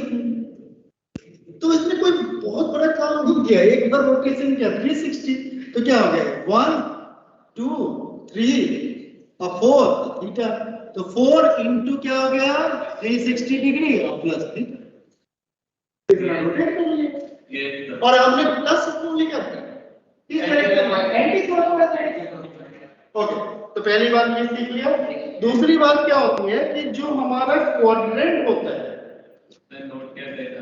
Speaker 1: तो इसमें कोई बहुत बड़ा काम नहीं किया, एक बार रोटेशन किया 360, तो क्या हो गया 1 2 3 और 4 थीटा। तो 4 इंटू क्या हो गया 360 डिग्री और प्लस थीटा, इतना रोटेट कर लिया। और हमने प्लस क्यों लिखा था? इस एंटी क्लॉकवाइज। ओके, तो पहली बात ये सीख लिया। दूसरी बात क्या होती है कि जो हमारा क्वाड्रेंट होता है,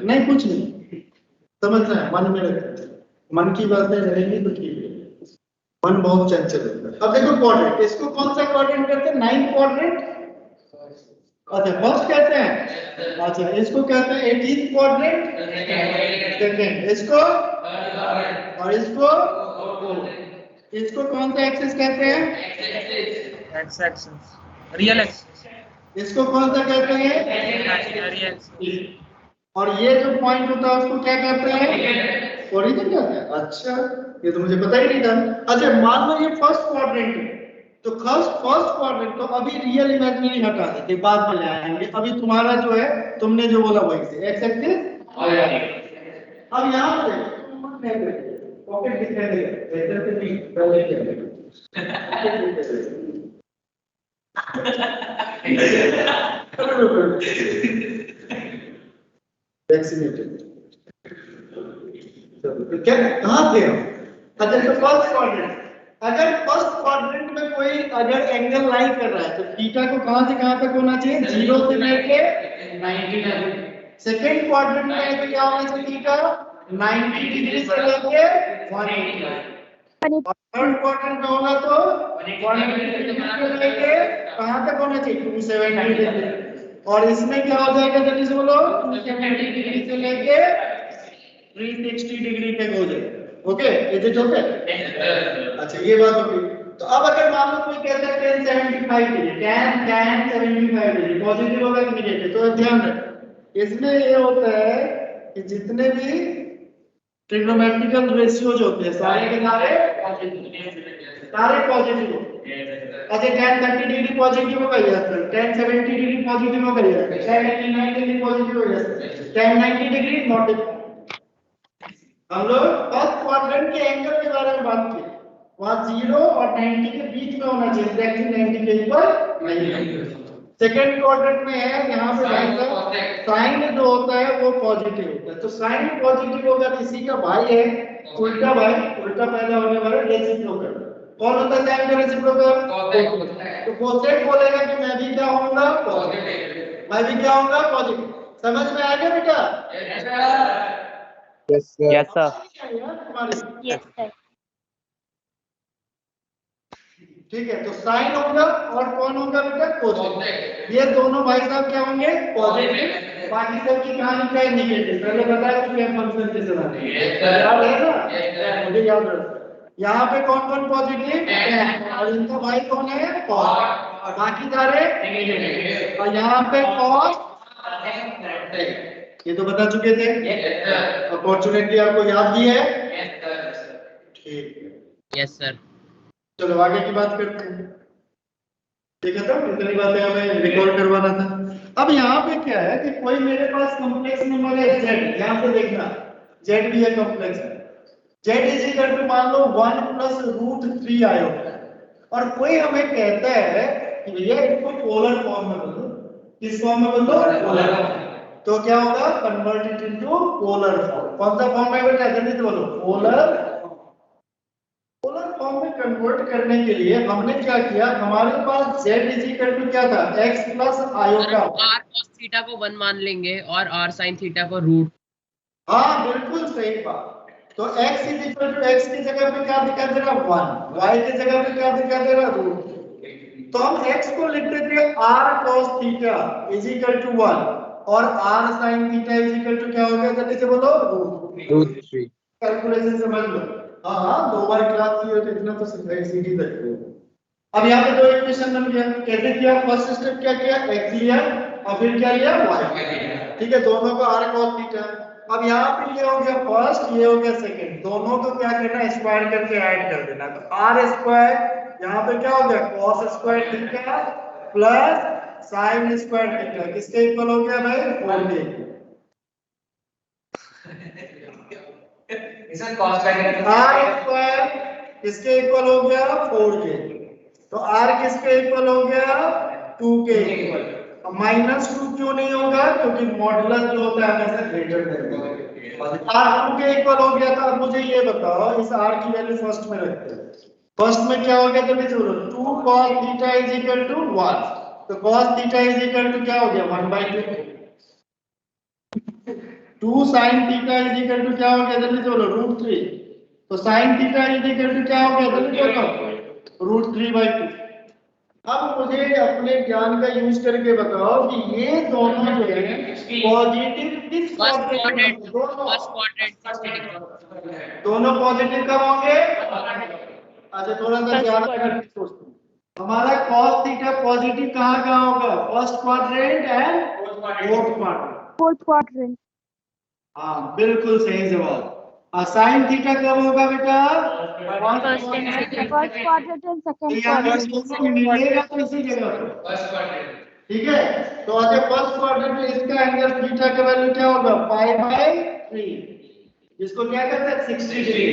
Speaker 1: नहीं कुछ नहीं समझना है, मन में रखना, मन की बातें रहेंगी तो ठीक है, मन बहुत चंचल होता है। अब देखो क्वाड्रेंट, इसको कौन सा क्वाड्रेंट कहते हैं, 9th क्वाड्रेंट। अच्छा, फर्स्ट कहते हैं। अच्छा, इसको कहते हैं 18th क्वाड्रेंट, सेकंड, इसको और इसको कौन सा एक्सिस कहते हैं,
Speaker 8: एक्स एक्सिस, रियल एक्सिस,
Speaker 1: इसको कौन सा कहते हैं,
Speaker 8: इमेजिनरी एक्सिस,
Speaker 1: और ये जो पॉइंट होता है उसको क्या कहते हैं, ओरिजिन कहते हैं। अच्छा, ये तो मुझे पता ही नहीं था। अच्छा, मान लो ये फर्स्ट क्वाड्रेंट है, तो फर्स्ट क्वाड्रेंट तो अभी रियल इमेजिनरी हटा देते, बाद में ले आएंगे। अभी तुम्हारा जो है, तुमने जो बोला वही से एक्स एक्सिस। अब यहाँ पे पॉकेट दिखाई देगा, इधर से नहीं, पहले क्या क्या कहाँ थे हम? अगर तो फर्स्ट क्वाड्रेंट, अगर फर्स्ट क्वाड्रेंट में कोई अगर एंगल लाई कर रहा है तो थीटा को कहां से कहां तक होना चाहिए, 0 से लेके 90 तक। सेकंड क्वाड्रेंट में तो क्या होना चाहिए, थीटा 90 डिग्री से लेके 180। और थर्ड क्वाड्रेंट में होगा तो 180 डिग्री से लेके कहां तक होना चाहिए, 270 डिग्री। और इसमें क्या हो जाएगा, जल्दी से बोलो, 270 डिग्री से लेके 360 डिग्री तक हो जाएगा। Okay, is it okay? अच्छा, ये बात होगी। तो अब अगर मान लो कोई कहता है 1075 डिग्री, 1075 डिग्री पॉजिटिव होगा कि नेगेटिव, तो ध्यान रखो इसमें ये होता है कि जितने भी ट्रिग्नोमेट्रिकल रेशियोज होते हैं सारे के सारे पॉजिटिव होते हैं। अच्छा, 1030 डिग्री पॉजिटिव होगा, यस सर। 1070 डिग्री पॉजिटिव होगा, यस सर। 1089 डिग्री पॉजिटिव होगा, yes sir. 1090 degree not it. हम लोग फर्स्ट क्वाड्रेंट के एंगल के बारे में बात की, वहां 0 और 90 के बीच में होना चाहिए, एग्जैक्टली 90 के ऊपर नहीं। सेकंड क्वाड्रेंट में है, यहाँ पे साइन जो होता है वो पॉजिटिव होता है। तो साइन पॉजिटिव होगा, किसी का भाई है उल्टा भाई, उल्टा पैदा होने वाला रेसिप्रोकल। कौन होता है साइन का रेसिप्रोकल? तो कोसेक बोलेगा कि मैं भी क्या होऊंगा, पॉजिटिव। मैं भी क्या होऊंगा, पॉजिटिव। समझ में आ गया बेटा?
Speaker 6: Yes, sir.
Speaker 3: Yes, sir.
Speaker 5: Yes, sir.
Speaker 1: ठीक है, तो साइन होगा और कौन होगा बेटा, पॉजिटिव। ये दोनों भाई साहब क्या होंगे, पॉजिटिव। बाकी सब की कहानी क्या है, नेगेटिव। पहले बताया कि फंक्शन कैसे बनाते हैं, याद है ना, मुझे याद रखना। यहाँ पे कौन कौन पॉजिटिव, और इनका भाई कौन है, कॉस, और बाकी सारे नेगेटिव। और यहाँ पे कॉस, ये तो बता चुके थे। अपॉर्चुनिटी आपको याद भी है, ठीक है।
Speaker 2: Yes sir.
Speaker 1: चलो आगे की बात करते हैं। ठीक है, तो इतनी बातें हमें रिकॉर्ड करवाना था। अब यहाँ पे क्या है कि कोई मेरे पास कॉम्प्लेक्स नंबर है z, यहाँ पे देखना z भी है कॉम्प्लेक्स है। z इज इक्वल टू मान लो 1 प्लस रूट 3 आयोटा, और कोई हमें कहता है कि भैया इसको पोलर फॉर्म में बदलो। किस फॉर्म में बदलो, पोलर फॉर्म। तो क्या होगा, convert it into polar form. कौन सा फॉर्म है बेटा, जल्दी से बोलो, पोलर फॉर्म में कन्वर्ट कन्वर्ट करने के लिए हमने क्या किया, हमारे पास z इज इक्वल टू क्या था, x plus
Speaker 2: sir
Speaker 1: iota.
Speaker 2: r cos theta को 1 मान लेंगे और r sin थीटा को रूट।
Speaker 1: हाँ बिल्कुल सही बात। तो x is equal to x की जगह पे क्या दिखा दे रहा 1, y की जगह पे क्या दिखा दे रहा रूट। तो हम x को लिख देते हैं r cos theta is equal to 1 और r sin theta is equal to क्या हो गया, जल्दी से बोलो
Speaker 6: रूट 3।
Speaker 1: कैलकुलेशन समझ लो। हाँ हाँ 2 बार क्लास की हो तो इतना तो सीधी सकते हो। अब यहाँ पे दो इक्वेशन बन गया, कैसे किया, फर्स्ट स्टेप क्या किया, x लिया और फिर क्या लिया y, ठीक है, दोनों को r cos थीटा। अब यहाँ पे ये हो गया फर्स्ट, ये हो गया सेकंड, दोनों को क्या करना है, स्क्वायर करके ऐड कर देना। तो r स्क्वायर यहाँ पे क्या हो गया, cos square theta plus sin square theta, किसके इक्वल हो गया भाई, 4 के।
Speaker 7: इसका कॉस्ट लगेगा
Speaker 1: r स्क्वायर किसके इक्वल हो गया, 4 के। तो r किसके इक्वल हो गया, 2 के इक्वल। अब -2 क्यों नहीं होगा, क्योंकि मॉडुलस जो होता है हमेशा ग्रेटर देन r 2 के इक्वल हो गया था। अब मुझे ये बताओ, इस r की वैल्यू फर्स्ट में रखते हैं। फर्स्ट में क्या हो गया, तो लीजिए 2 cos theta is equal to 1, तो cos theta is equal to क्या हो गया, 1/2। 2 sin theta is equal to क्या हो गया, जल्दी बोलो, √3। तो sin theta is equal to क्या हो गया, जल्दी बोलो, √3/2। अब मुझे अपने ज्ञान का यूज करके बताओ कि ये दोनों जो है पॉजिटिव किस
Speaker 2: फर्स्ट
Speaker 1: क्वाड्रेंट
Speaker 2: क्वाड्रेंट
Speaker 1: दोनों
Speaker 2: 60 डिग्री।
Speaker 1: दोनों पॉजिटिव कब होंगे। अच्छा थोड़ा सा ज्यादा करके सोचते हैं, हमारा cos थीटा पॉजिटिव कहाँ होगा, first quadrant and fourth quadrant.
Speaker 5: Fourth quadrant.
Speaker 1: हाँ बिल्कुल सही जवाब। साइन थीटा कब होगा बेटा,
Speaker 5: first quadrant and second quadrant.
Speaker 1: मिलेगा तो इसी जगह पर, ठीक है। तो आज फर्स्ट क्वाड्रेंट में इसका एंगल थीटा का वैल्यू क्या होगा, π/3, जिसको क्या कहते हैं 60 डिग्री।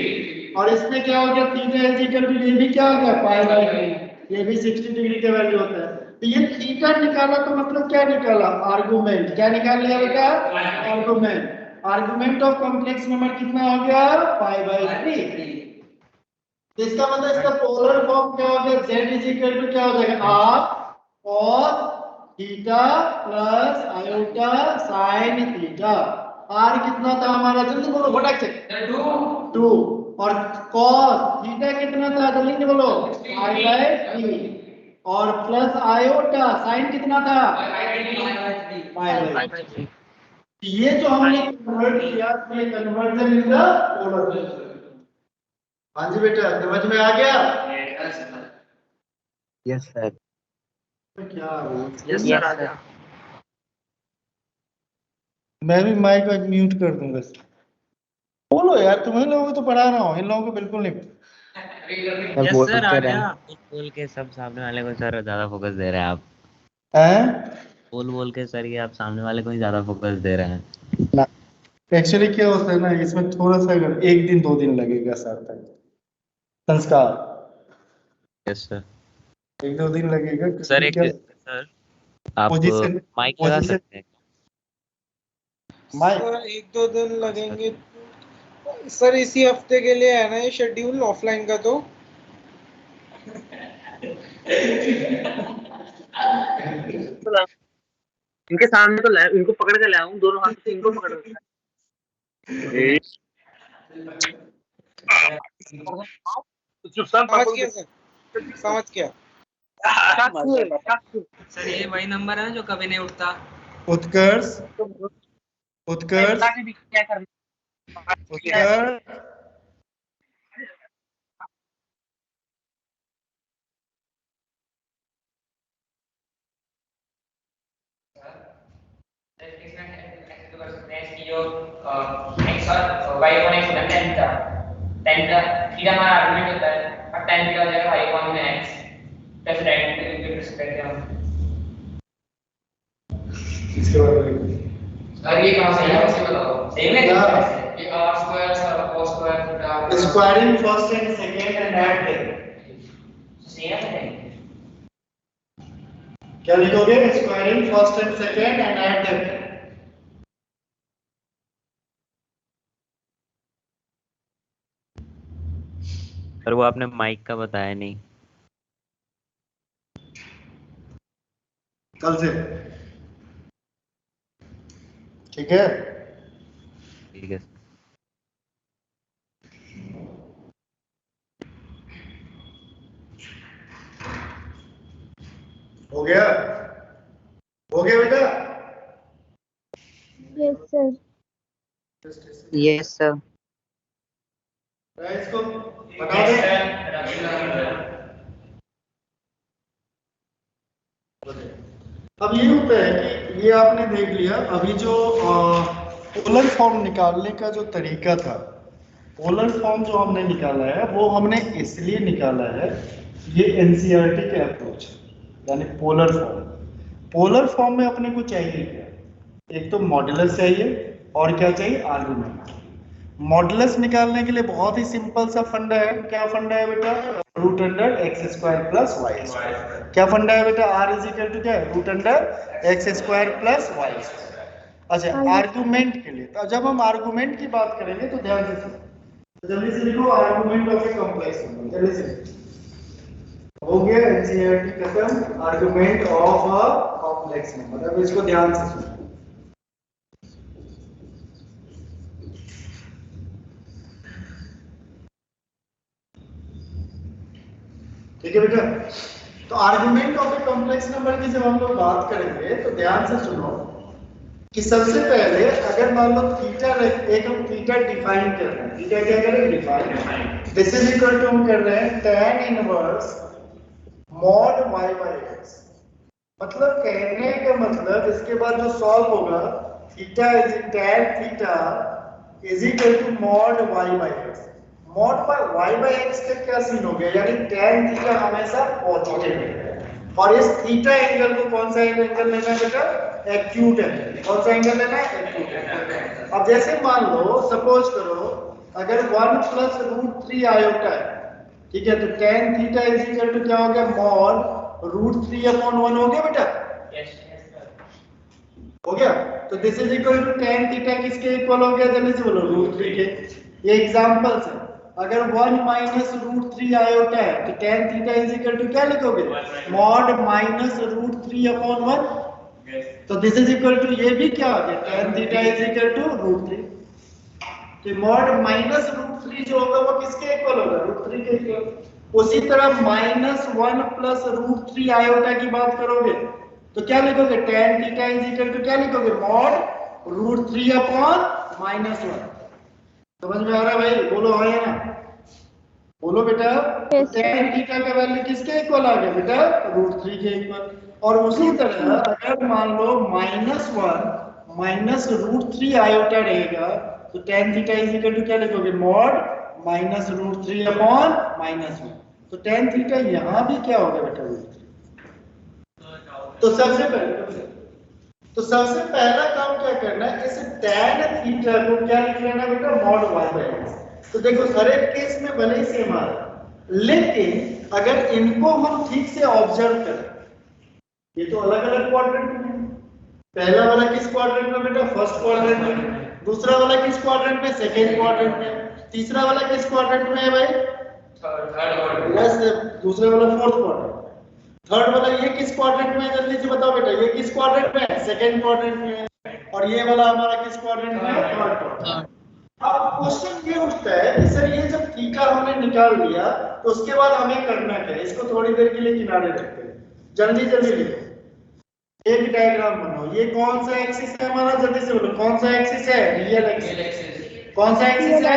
Speaker 1: और इसमें क्या हो गया, थीटा इज इक्वल टू, ये भी क्या हो गया π/3, ये भी 60 डिग्री का वैल्यू होता है। तो ये थीटा निकाला तो मतलब क्या निकाला, आर्गुमेंट। क्या निकाल लिया बेटा, argument. Argument of complex number कितना हो गया, π/3। तो इसका मतलब इसका पोलर फॉर्म क्या हो गया, z इज इक्वल टू क्या हो जाएगा, r cos theta plus iota sin theta. r कितना था हमारा, जल्दी बोलो फटाक से, 2। और cos थीटा कितना था, जल्दी बोलो, π/3। और प्लस आयोटा sin कितना था, π/3। ये जो हमने कन्वर्ट किया, ये कन्वर्जन इन द पोलर। हाँ जी बेटा, समझ में आ गया।
Speaker 6: Yes sir.
Speaker 1: क्या
Speaker 8: यस सर आ गया।
Speaker 1: मैं भी माइक को म्यूट कर दूंगा। बोलो यार, तुम्हें लोगों को तो पढ़ा रहा हूँ, इन लोगों को बिल्कुल नहीं।
Speaker 6: मैं बोल
Speaker 8: सर आ
Speaker 6: तो रहा
Speaker 8: गया।
Speaker 6: हूँ।
Speaker 4: बोल के सब सामने वाले को सर ज्यादा फोकस दे रहे हैं आप।
Speaker 1: हैं?
Speaker 4: बोल के सर ये आप सामने वाले को ही ज्यादा फोकस दे रहे हैं।
Speaker 1: एक्चुअली क्या होता है ना, इसमें थोड़ा सा अगर 1 दिन 2 दिन लगेगा सर तक संस्कार,
Speaker 4: यस सर।
Speaker 1: 1-2 दिन लगेगा।
Speaker 4: सर एक
Speaker 1: क्या
Speaker 4: सर आप
Speaker 1: पोजीशन,
Speaker 4: माइक लगा सकते हैं।
Speaker 1: माइक
Speaker 8: सर 1-2 दिन लगेंगे सर, इसी हफ्ते के लिए है ना ये शेड्यूल ऑफलाइन का। तो
Speaker 3: इनके सामने तो इनको पकड़ के लाऊं, दोनों हाथ से इनको पकड़ के।
Speaker 8: समझ गया सर, समझ गया।
Speaker 7: सर ये वही नंबर है जो कभी नहीं उठता।
Speaker 1: उत्कर्ष, उत्कर्ष, उत्कर्ष,
Speaker 7: x और y अपॉन x होता है tan का। tan का थीटा हमारा आर्गुमेंट होता है, और tan थीटा हो जाएगा y अपॉन में x प्लस tan के रिस्पेक्ट में हम।
Speaker 1: इसके बाद
Speaker 7: और ये कहां से है, उसे बताओ। सेम है ये r स्क्वायर और cos square theta
Speaker 1: squaring first and second and add दें।
Speaker 7: सेम है।
Speaker 1: क्या लिखोगे, squaring first and second and add दें।
Speaker 4: पर वो आपने माइक का बताया नहीं।
Speaker 1: कल से ठीक है।
Speaker 4: ठीक है।
Speaker 1: हो गया बेटा।
Speaker 5: Yes sir.
Speaker 3: Yes sir.
Speaker 1: इसको बता दे। अब ये होता है कि ये आपने देख लिया। अभी जो पोलर फॉर्म निकालने का जो तरीका था, पोलर फॉर्म जो हमने निकाला है वो हमने इसलिए निकाला है, ये एनसीईआरटी के अप्रोच यानी पोलर फॉर्म। पोलर फॉर्म में अपने को चाहिए क्या? एक तो मॉडुलस चाहिए और क्या चाहिए? आर्गुमेंट। मॉडुलस निकालने के लिए बहुत ही सिंपल सा फंडा है। क्या फंडा है बेटा? Root under x square plus y square. क्या फंडा है बेटा? आर इज इक्वल टू क्या है? Root under x square plus y square. अच्छा, आर्गुमेंट के लिए तो जब हम आर्गुमेंट की बात करेंगे तो ध्यान से सुनो, जल्दी से लिखो argument of a complex number. जल्दी से हो गया एनसीईआरटी खत्म। Argument of a complex number. अब इसको ध्यान से सुनो। ठीक है बेटा। तो argument of a complex number की जब हम लोग बात करेंगे तो ध्यान से सुनो कि सबसे पहले अगर मान लो थीटा, एक हम थीटा डिफाइन कर रहे हैं। थीटा क्या करें? Define. This is equal to हम कर रहे हैं tan inverse mod y by x। मतलब कहने का मतलब इसके बाद जो सॉल्व होगा, theta is tan theta is equal to mod y by x। Mod पर y बाय x का क्या सीन हो गया? यानी tan थीटा हमेशा पॉजिटिव है। और इस थीटा एंगल को कौन सा एंगल लेना है बेटा? Acute angle. कौन सा एंगल लेना है? Acute angle. अब जैसे मान लो, सपोज करो अगर 1 प्लस रूट 3 आयोटा है, ठीक है, तो tan theta is equal to क्या हो गया? मॉड रूट 3 अपॉन 1 हो गया बेटा?
Speaker 7: यस
Speaker 1: हो गया। तो this is equal to tan theta किसके इक्वल हो गया? जल्दी से बोलो, रूट 3 के। ये एग्जांपल्स है। अगर 1 माइनस रूट 3 आयोटा है तो tan theta is equal to क्या लिखोगे? Mod minus root 3 upon 1। तो दिस इज इक्वल टू ये भी क्या आ गया? tan theta is equal to root 3। तो मॉड माइनस रूट 3 जो होगा वो किसके इक्वल होगा? रूट 3 के इक्वल। उसी तरह माइनस 1 प्लस रूट 3 आयोटा की बात करोगे तो क्या लिखोगे? tan theta is equal to क्या लिखोगे? Mod root 3 upon minus 1। समझ में आ रहा है भाई? बोलो हाँ या ना? बोलो बेटा। tan थीटा का वैल्यू किसके इक्वल आ गया बेटा? रूट 3 के इक्वल। और उसी तरह अगर मान लो माइनस 1 माइनस रूट 3 आयोटा रहेगा तो tan theta is equal to क्या लिखोगे? Mod minus root 3 upon minus 1। तो tan थीटा यहां भी क्या होगा बेटा? रूट 3। तो सबसे पहला काम क्या करना है? इस tan थीटा को क्या लिख लेना बेटा? Mod y by x। तो देखो हर एक केस में भले ही सेम आ रहा है, लेकिन अगर इनको हम ठीक से ऑब्जर्व करें, ये तो अलग अलग क्वाड्रेंट में है। पहला वाला किस क्वाड्रेंट में बेटा? फर्स्ट क्वाड्रेंट में। दूसरा वाला किस क्वाड्रेंट में? सेकंड क्वाड्रेंट में। तीसरा वाला किस क्वाड्रेंट में है भाई?
Speaker 7: Third quadrant.
Speaker 1: यस, दूसरा वाला फोर्थ क्वाड्रेंट। थर्ड वाला ये किस क्वाड्रेंट में है? जल्दी से बताओ बेटा, ये किस क्वाड्रेंट में है? सेकंड क्वाड्रेंट में है। और ये वाला हमारा किस क्वाड्रेंट में है? Third quadrant. अब क्वेश्चन ये उठता है कि सर ये जब थीटा हमने निकाल लिया तो उसके बाद हमें करना क्या है? इसको थोड़ी देर के लिए किनारे रखते हैं। जल्दी जल्दी लिखो, एक डायग्राम बनाओ। ये कौन सा एक्सिस है हमारा? जल्दी से बोलो, कौन सा एक्सिस है? Real axis. कौन सा एक्सिस है?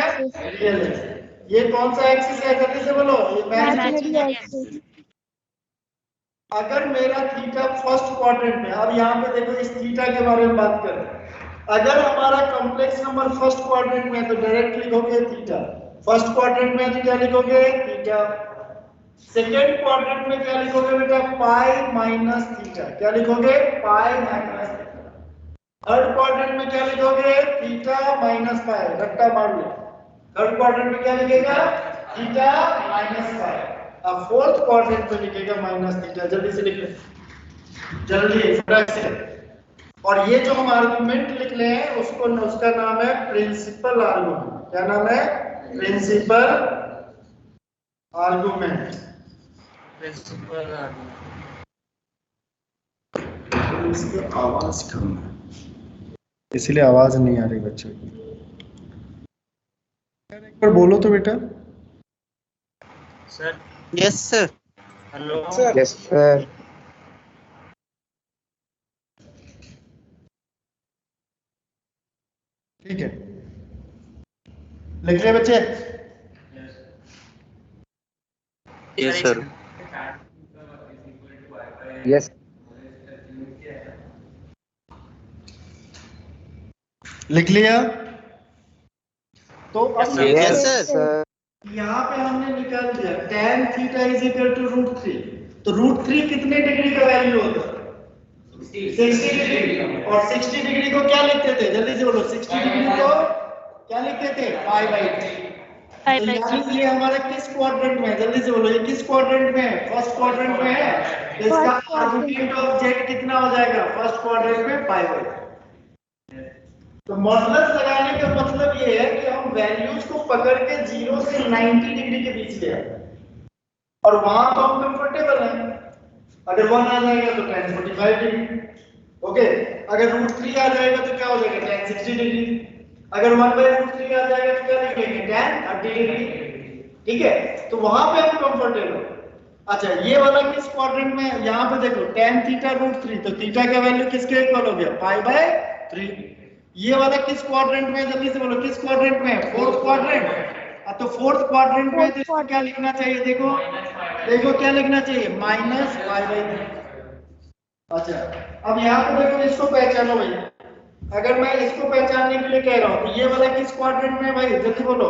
Speaker 1: Real axis. ये कौन सा एक्सिस है? जल्दी से बोलो। ये
Speaker 5: इमेजिनरी एक्सिस।
Speaker 1: अगर मेरा थीटा फर्स्ट क्वाड्रेंट में, अब यहाँ पे देखो इस थीटा के बारे में बात कर रहे हैं। अगर हमारा कॉम्प्लेक्स नंबर फर्स्ट क्वाड्रेंट में है तो डायरेक्ट लिखोगे थीटा। फर्स्ट क्वाड्रेंट में तो क्या लिखोगे? थीटा। सेकेंड क्वाड्रेंट में क्या लिखोगे बेटा? पाई माइनस थीटा। क्या लिखोगे? पाई माइनस थीटा। थर्ड क्वाड्रेंट में क्या लिखोगे? थीटा माइनस पाई। रट्टा मार लो। थर्ड क्वाड्रेंट में क्या लिखेगा? थीटा माइनस पाई। अब फोर्थ क्वाड्रेंट में लिखेगा माइनस थीटा। जल्दी से लिख ले, जल्दी फटाक से। और ये जो हम आर्गुमेंट लिख ले हैं उसका नाम है प्रिंसिपल आर्गुमेंट। क्या नाम है? Principal argument. इसकी आवाज कम है, इसलिए आवाज नहीं आ रही बच्चों की। एक बार बोलो तो बेटा।
Speaker 3: Sir
Speaker 9: yes sir.
Speaker 3: Hello
Speaker 8: sir
Speaker 6: Yes, sir.
Speaker 1: ठीक है, लिख लिया बच्चे?
Speaker 9: Yes sir.
Speaker 6: Yes.
Speaker 1: लिख लिया? तो अब
Speaker 9: Yes,
Speaker 6: Yes,
Speaker 9: sir.
Speaker 6: sir.
Speaker 1: यहाँ पे हमने निकाल दिया tan theta is equal to √3। तो √3 कितने डिग्री का वैल्यू होता है? 60 डिग्री। और 60 डिग्री को क्या लिखते थे, जल्दी से बोलो। 60 डिग्री को क्या लिखते थे? Pi by 3। तो यानी ये हमारे किस क्वाड्रेंट में है, जल्दी से बोलो, ये किस क्वाड्रेंट में है? फर्स्ट क्वाड्रेंट में है। तो इसका आर्गुमेंट ऑफ जेड कितना हो जाएगा फर्स्ट क्वाड्रेंट में? Pi by 3। तो मॉडुलस लगाने का मतलब ये है कि हम वैल्यूज को पकड़ के 0 से 90 डिग्री के बीच ले आए, और वहां तो हम कंफर्टेबल हैं। अगर 1 आ जाएगा तो tan 45 डिग्री, ओके। अगर √3 आ जाएगा तो क्या हो जाएगा? tan 60 degree. अगर 1/√3 आ जाएगा तो क्या लिखेंगे? tan 30 degree. ठीक है, तो वहां पे हम कंफर्टेबल। अच्छा, ये वाला किस क्वाड्रेंट में है? यहाँ पे देखो tan थीटा √3, तो थीटा का वैल्यू किसके इक्वल हो गया? Pi by 3। ये वाला किस क्वाड्रेंट में है, जल्दी से बोलो, किस क्वाड्रेंट में है? Fourth quadrant. तो फोर्थ क्वाड्रेंट में तो इसको क्या लिखना चाहिए? देखो देखो क्या लिखना चाहिए? -π/3। अच्छा, अब यहाँ पे देखो, इसको पहचानो भैया। अगर मैं इसको पहचानने के लिए कह रहा हूँ तो ये वाला किस क्वाड्रेंट में है भाई, जल्दी बोलो?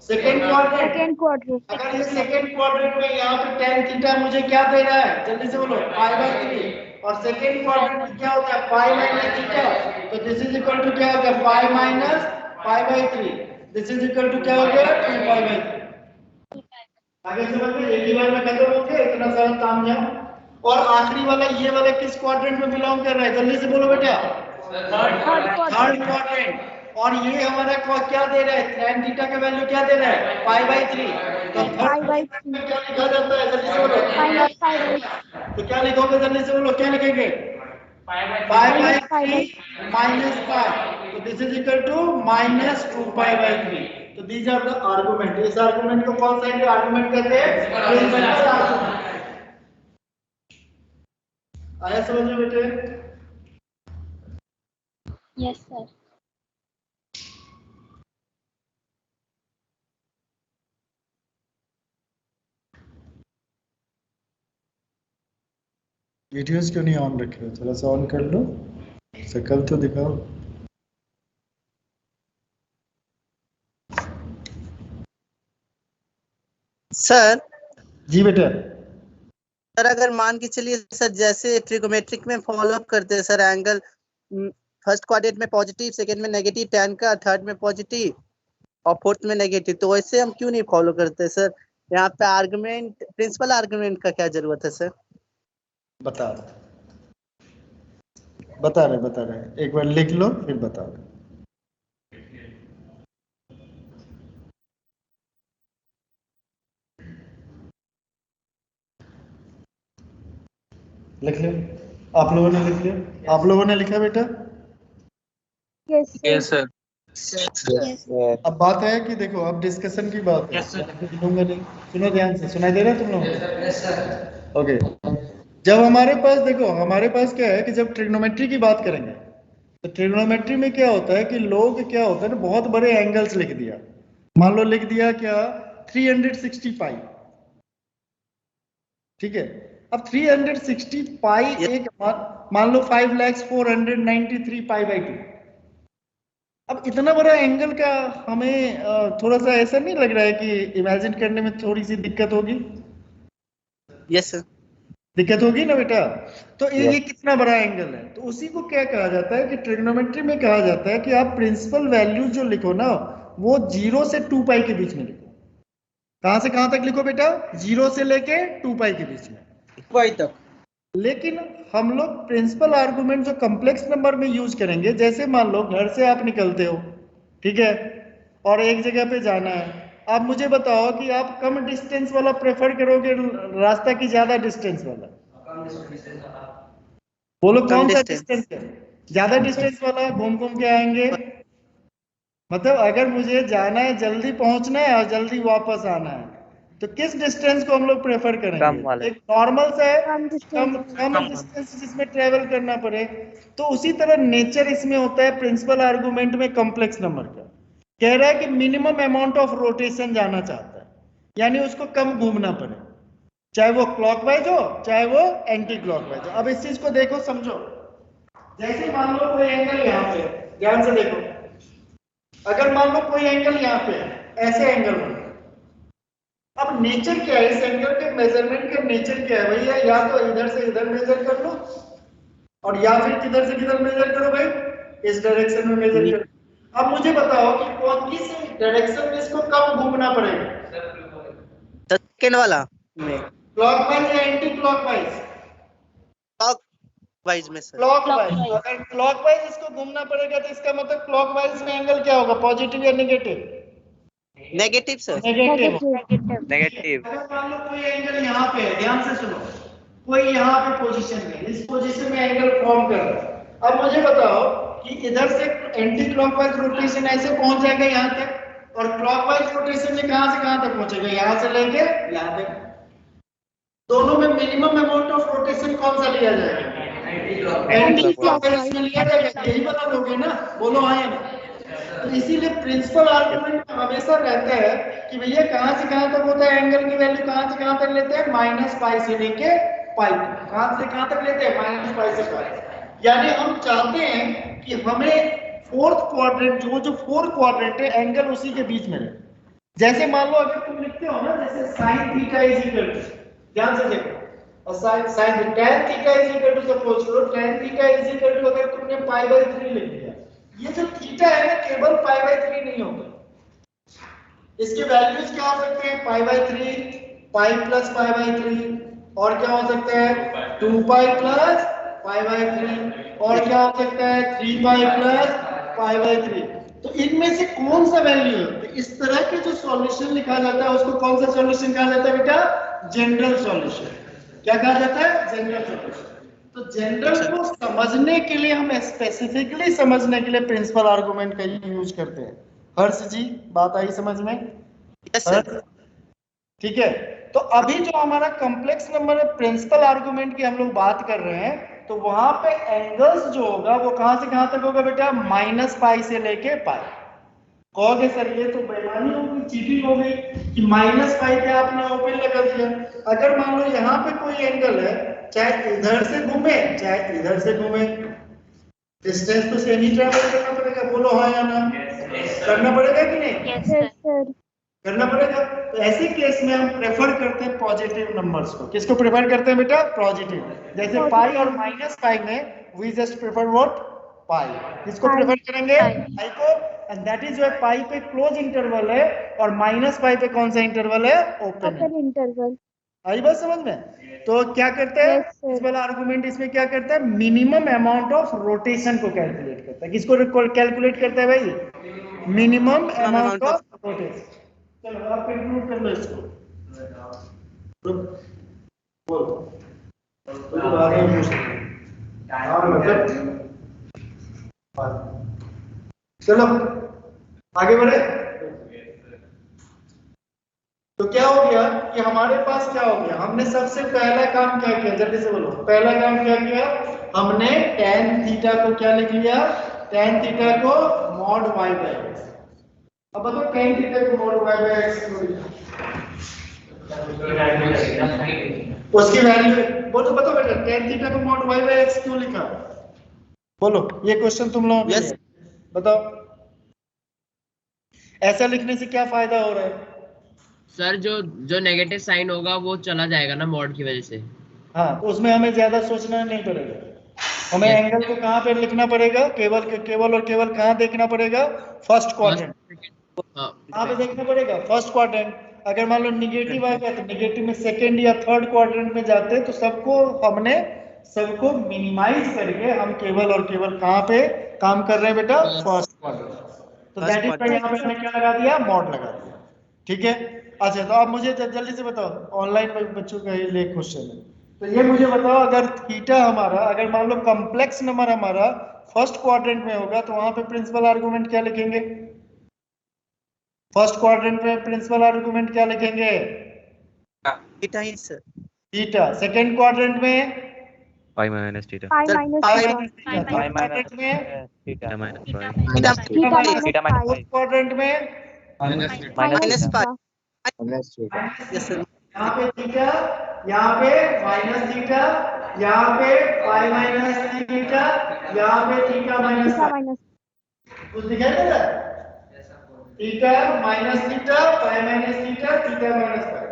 Speaker 1: Second quadrant.
Speaker 5: Second quadrant.
Speaker 1: अगर ये सेकंड क्वाड्रेंट में यहाँ पे tan थीटा मुझे क्या दे रहा है, जल्दी से बोलो? π/3। और सेकंड क्वाड्रेंट में क्या होता है? Pi minus theta. तो दिस इज इक्वल टू क्या हो गया? Pi minus π/3। This is equal to क्या हो गया? 2π/3। आगे समझ में? एक ही बार में खत्म हो गया, इतना सारा ताम झाम। और आखिरी वाला, ये वाला किस क्वाड्रेंट में बिलोंग कर रहा है, जल्दी से बोलो बेटा? Third quadrant. और ये हमारा क्या दे रहा है? tan थीटा का वैल्यू क्या दे रहा है? π/3। तो थर्ड क्वाड्रेंट में क्या लिखा जाता है, जल्दी से बोलो? तो क्या लिखोगे, जल्दी से बोलो? क्या लिखेंगे? π/3 minus π। तो दिस इज इक्वल टू -2π/3। तो दीज आर द आर्गुमेंट। इस आर्गुमेंट को कौन सा आर्गुमेंट कहते हैं? Principal argument. आया समझ में बेटे?
Speaker 5: Yes sir.
Speaker 1: वीडियोस क्यों नहीं ऑन रखे हो? थोड़ा सा ऑन कर लो, शक्ल तो दिखाओ।
Speaker 9: सर
Speaker 1: जी बेटा।
Speaker 9: सर अगर मान के चलिए सर, जैसे ट्रिगोमेट्रिक में फॉलो अप करते हैं सर, एंगल फर्स्ट क्वाड्रेंट में पॉजिटिव, सेकंड में नेगेटिव tan का, थर्ड में पॉजिटिव और फोर्थ में नेगेटिव, तो वैसे हम क्यों नहीं फॉलो करते सर? यहाँ पे आर्गुमेंट, प्रिंसिपल आर्गुमेंट का क्या जरूरत है सर?
Speaker 1: बता रहे, एक बार लिख लो फिर बता रहे। लिख लिया? आप लोगों ने लिख लिया? आप लोगों ने लिखा बेटा?
Speaker 5: Yes
Speaker 3: yes
Speaker 5: sir.
Speaker 3: Sir.
Speaker 6: Yes, sir.
Speaker 1: अब बात है कि देखो, अब डिस्कशन की बात है।
Speaker 3: Yes, sir.
Speaker 1: लिखूंगा नहीं, सुनो ध्यान से। सुनाई दे रहा है तुम लोगों को? ओके। जब हमारे पास, देखो हमारे पास क्या है कि जब ट्रिग्नोमेट्री की बात करेंगे तो ट्रिग्नोमेट्री में क्या होता है कि लोग क्या होता है ना, बहुत बड़े एंगल्स लिख दिया। मान लो लिख दिया क्या? 365। ठीक है, अब 360 पाई एक मान लो 5,04,93 π/2। अब इतना बड़ा एंगल का हमें थोड़ा सा ऐसा नहीं लग रहा है कि इमेजिन करने में थोड़ी सी दिक्कत होगी?
Speaker 9: Yes sir.
Speaker 1: दिक्कत होगी ना बेटा? तो ये
Speaker 6: Yes.
Speaker 1: कितना बड़ा एंगल है, तो उसी को क्या कहा जाता है कि ट्रिग्नोमेट्री में कहा जाता है कि आप प्रिंसिपल वैल्यूज जो लिखो ना, वो 0 से 2π के बीच में लिखो। कहां से कहां तक लिखो बेटा? 0 से लेके 2π के बीच में।
Speaker 8: y तक।
Speaker 1: लेकिन हम लोग प्रिंसिपल आर्गुमेंट जो कॉम्प्लेक्स नंबर में यूज करेंगे, जैसे मान लो घर से आप निकलते हो, ठीक है, और एक जगह पे जाना है। आप मुझे बताओ कि आप कम डिस्टेंस वाला प्रेफर करोगे रास्ता की ज्यादा डिस्टेंस वाला? बोलो
Speaker 9: कम
Speaker 1: कौन सा
Speaker 9: distance।
Speaker 1: डिस्टेंस है? ज्यादा डिस्टेंस वाला घूम घूम के आएंगे। मतलब अगर मुझे जाना है, जल्दी पहुंचना है और जल्दी वापस आना है, तो किस डिस्टेंस को हम लोग प्रेफर
Speaker 6: कम
Speaker 1: करेंगे?
Speaker 6: वाला।
Speaker 1: एक नॉर्मल सा है,
Speaker 5: कम
Speaker 1: कम
Speaker 5: डिस्टेंस।
Speaker 1: कम डिस्टेंस जिसमें ट्रेवल करना पड़े। तो उसी तरह नेचर इसमें होता है प्रिंसिपल आर्गुमेंट में कॉम्प्लेक्स नंबर का। कह रहा है कि मिनिमम अमाउंट ऑफ रोटेशन जाना चाहता है, यानी उसको कम घूमना पड़े, चाहे वो क्लॉकवाइज हो चाहे वो एंटी क्लॉकवाइज हो। अब इस चीज को देखो, समझो। जैसे मान लो कोई एंगल यहाँ पे, ध्यान से देखो, अगर मान लो कोई एंगल यहाँ पे है, ऐसे एंगल में, अब नेचर क्या है इस एंगल के मेजरमेंट का? नेचर क्या है भैया? या तो इधर से इधर मेजर कर लो, और या फिर किधर से किधर मेजर करो भाई, इस डायरेक्शन में मेजर करो। अब मुझे बताओ कि कौन किस डायरेक्शन में इसको कम घूमना पड़ेगा?
Speaker 9: सेकंड वाला में
Speaker 1: क्लॉकवाइज या एंटी क्लॉकवाइज?
Speaker 9: क्लॉकवाइज में सर।
Speaker 1: क्लॉकवाइज। अगर क्लॉकवाइज इसको घूमना पड़ेगा तो इसका मतलब क्लॉकवाइज में एंगल क्या होगा? पॉजिटिव या negative?
Speaker 9: Negative sir.
Speaker 1: Negative.
Speaker 6: Negative.
Speaker 1: अगर मान लो कोई एंगल यहाँ पे है, ध्यान से सुनो, कोई यहाँ पे पोजीशन में, इस पोजीशन में एंगल फॉर्म कर रहा है। अब मुझे बताओ कि इधर से एंटी क्लॉकवाइज रोटेशन ऐसे पहुंच जाएगा यहाँ तक, और क्लॉकवाइज रोटेशन में कहां से कहां तक पहुंचेगा? यहाँ से लेके यहाँ तक। दोनों में मिनिमम अमाउंट ऑफ रोटेशन कौन सा लिया जाएगा? एंटी क्लॉकवाइज में लिया जाएगा। यही बता दोगे ना? बोलो हाँ या ना? तो इसीलिए प्रिंसिपल आर्गुमेंट में हमेशा रहता है कि भैया कहां से कहां तक होता है एंगल की वैल्यू, कहां से कहां तक लेते हैं? माइनस पाई से लेके पाई। कहां से कहां तक लेते हैं? माइनस पाई से पाई। यानी हम चाहते हैं कि हमें फोर्थ क्वाड्रेंट, जो फोर्थ क्वाड्रेंट है, एंगल उसी के बीच में रहे। जैसे मान लो अगर तुम लिखते हो ना, जैसे sin theta is equal to, ध्यान से देखो, और sin tan theta is equal to, suppose करो tan theta is equal to, अगर तुमने पाई बाय 3 लिख दिया, ये जो थीटा है ना केवल पाई बाय 3 नहीं होगा, इसके वैल्यूज क्या हो सकते हैं? Pi by 3, pi plus pi by 3, और क्या हो सकता है? 2 पाई प्लस पाई बाय 3, और क्या हो सकता है? 3 पाई प्लस पाई बाय 3। तो इनमें से कौन सा वैल्यू है? तो इस तरह के जो सॉल्यूशन लिखा जाता है उसको कौन सा सॉल्यूशन कहा जाता है बेटा? General solution. क्या कहा जाता है? General solution. तो जनरल को समझने के लिए, हम स्पेसिफिकली समझने के लिए प्रिंसिपल आर्गुमेंट का यूज करते हैं। हर्ष जी, बात आई समझ में?
Speaker 9: Yes sir.
Speaker 1: ठीक है। तो अभी जो हमारा कॉम्प्लेक्स नंबर है, प्रिंसिपल आर्गुमेंट की हम लोग बात कर रहे हैं, तो वहां पे एंगल्स जो होगा वो कहां से कहां तक होगा बेटा? माइनस पाई से लेके पाई। कहोगे सर ये तो बेईमानी हो गई, चीटिंग हो गई कि माइनस पाई पे आपने ओपन लगा दिया। अगर मान लो यहाँ पे कोई एंगल है, चाहे इधर से घूमे चाहे इधर से घूमे, डिस्टेंस तो सेम ही ट्रैवल करना पड़ेगा। बोलो हाँ या ना? करना पड़ेगा कि नहीं?
Speaker 5: Yes sir.
Speaker 1: करना पड़ेगा। तो ऐसे केस में हम प्रेफर करते हैं पॉजिटिव नंबर्स को। किसको प्रेफर करते हैं बेटा? पॉजिटिव। जैसे पाई और माइनस पाई में वी जस्ट प्रेफर व्हाट? पाई। किसको प्रेफर करेंगे? पाई को। एंड दैट इज व्हाई पाई पे क्लोज इंटरवल है और माइनस पाई पे कौन सा इंटरवल है? Open
Speaker 5: interval.
Speaker 1: आई बात समझ में? तो क्या करते हैं इस वाला आर्गुमेंट? इसमें क्या करता है? मिनिमम अमाउंट ऑफ रोटेशन को कैलकुलेट करता है। किसको कैलकुलेट करता है भाई? Minimum amount of rotation. चलो आप कंक्लूड कर लो इसको। बोलो आगे चलो आगे बढ़े। तो क्या हो गया कि हमारे पास क्या हो गया? हमने सबसे पहला काम क्या किया? जल्दी से बोलो। पहला काम क्या किया? हमने tan थीटा को क्या लिख लिया? tan थीटा को mod y by x। अब बताओ tan थीटा को mod y by x क्यों लिखा? उसकी वैल्यू वो तो बताओ बेटा, tan थीटा को mod y by x क्यों लिखा? बोलो, ये क्वेश्चन तुम लोगों के लिए बताओ। ऐसा लिखने से क्या फायदा हो रहा है?
Speaker 2: सर जो नेगेटिव साइन होगा वो चला जाएगा ना मॉड की वजह से।
Speaker 1: हाँ, तो उसमें हमें ज्यादा सोचना नहीं पड़ेगा। हमें एंगल को कहाँ पे लिखना पड़ेगा? केवल और केवल कहाँ देखना पड़ेगा? First quadrant. कहाँ पे देखना पड़ेगा? First quadrant. अगर मान लो निगेटिव आ गया तो निगेटिव में सेकंड या थर्ड क्वाड्रेंट में जाते, तो सबको मिनिमाइज करके हम केवल और केवल कहाँ पे काम कर रहे हैं बेटा? First quadrant. तो दैट इज व्हाई यहाँ पे हमने क्या लगा दिया? मॉड लगा दिया। ठीक है। अच्छा तो आप मुझे जल्दी से बताओ, ऑनलाइन बच्चों का ये लिए क्वेश्चन है, तो ये मुझे बताओ अगर थीटा हमारा, अगर मान लो कॉम्प्लेक्स नंबर हमारा फर्स्ट क्वाड्रेंट में होगा तो वहां पे प्रिंसिपल आर्गुमेंट क्या लिखेंगे? फर्स्ट क्वाड्रेंट में प्रिंसिपल आर्गुमेंट क्या लिखेंगे?
Speaker 9: थीटा ही सर।
Speaker 1: थीटा। सेकंड क्वाड्रेंट में
Speaker 4: pi minus theta,
Speaker 5: pi
Speaker 9: sir,
Speaker 5: minus
Speaker 9: pi
Speaker 5: theta,
Speaker 1: third quadrant में
Speaker 4: theta minus pi,
Speaker 9: theta
Speaker 5: theta minus
Speaker 9: theta
Speaker 5: pi,
Speaker 1: fourth quadrant में
Speaker 5: minus
Speaker 9: minus
Speaker 5: theta,
Speaker 6: theta.
Speaker 9: Yes sir.
Speaker 1: यहाँ पे थीटा, यहाँ पे माइनस थीटा, यहाँ पे पाई माइनस थीटा, यहाँ पे थीटा माइनस
Speaker 5: थीटा
Speaker 1: पाई।
Speaker 5: माइनस,
Speaker 1: कुछ दिखाई दे रहा है? थीटा माइनस थीटा, पाई माइनस थीटा, थीटा माइनस पाई।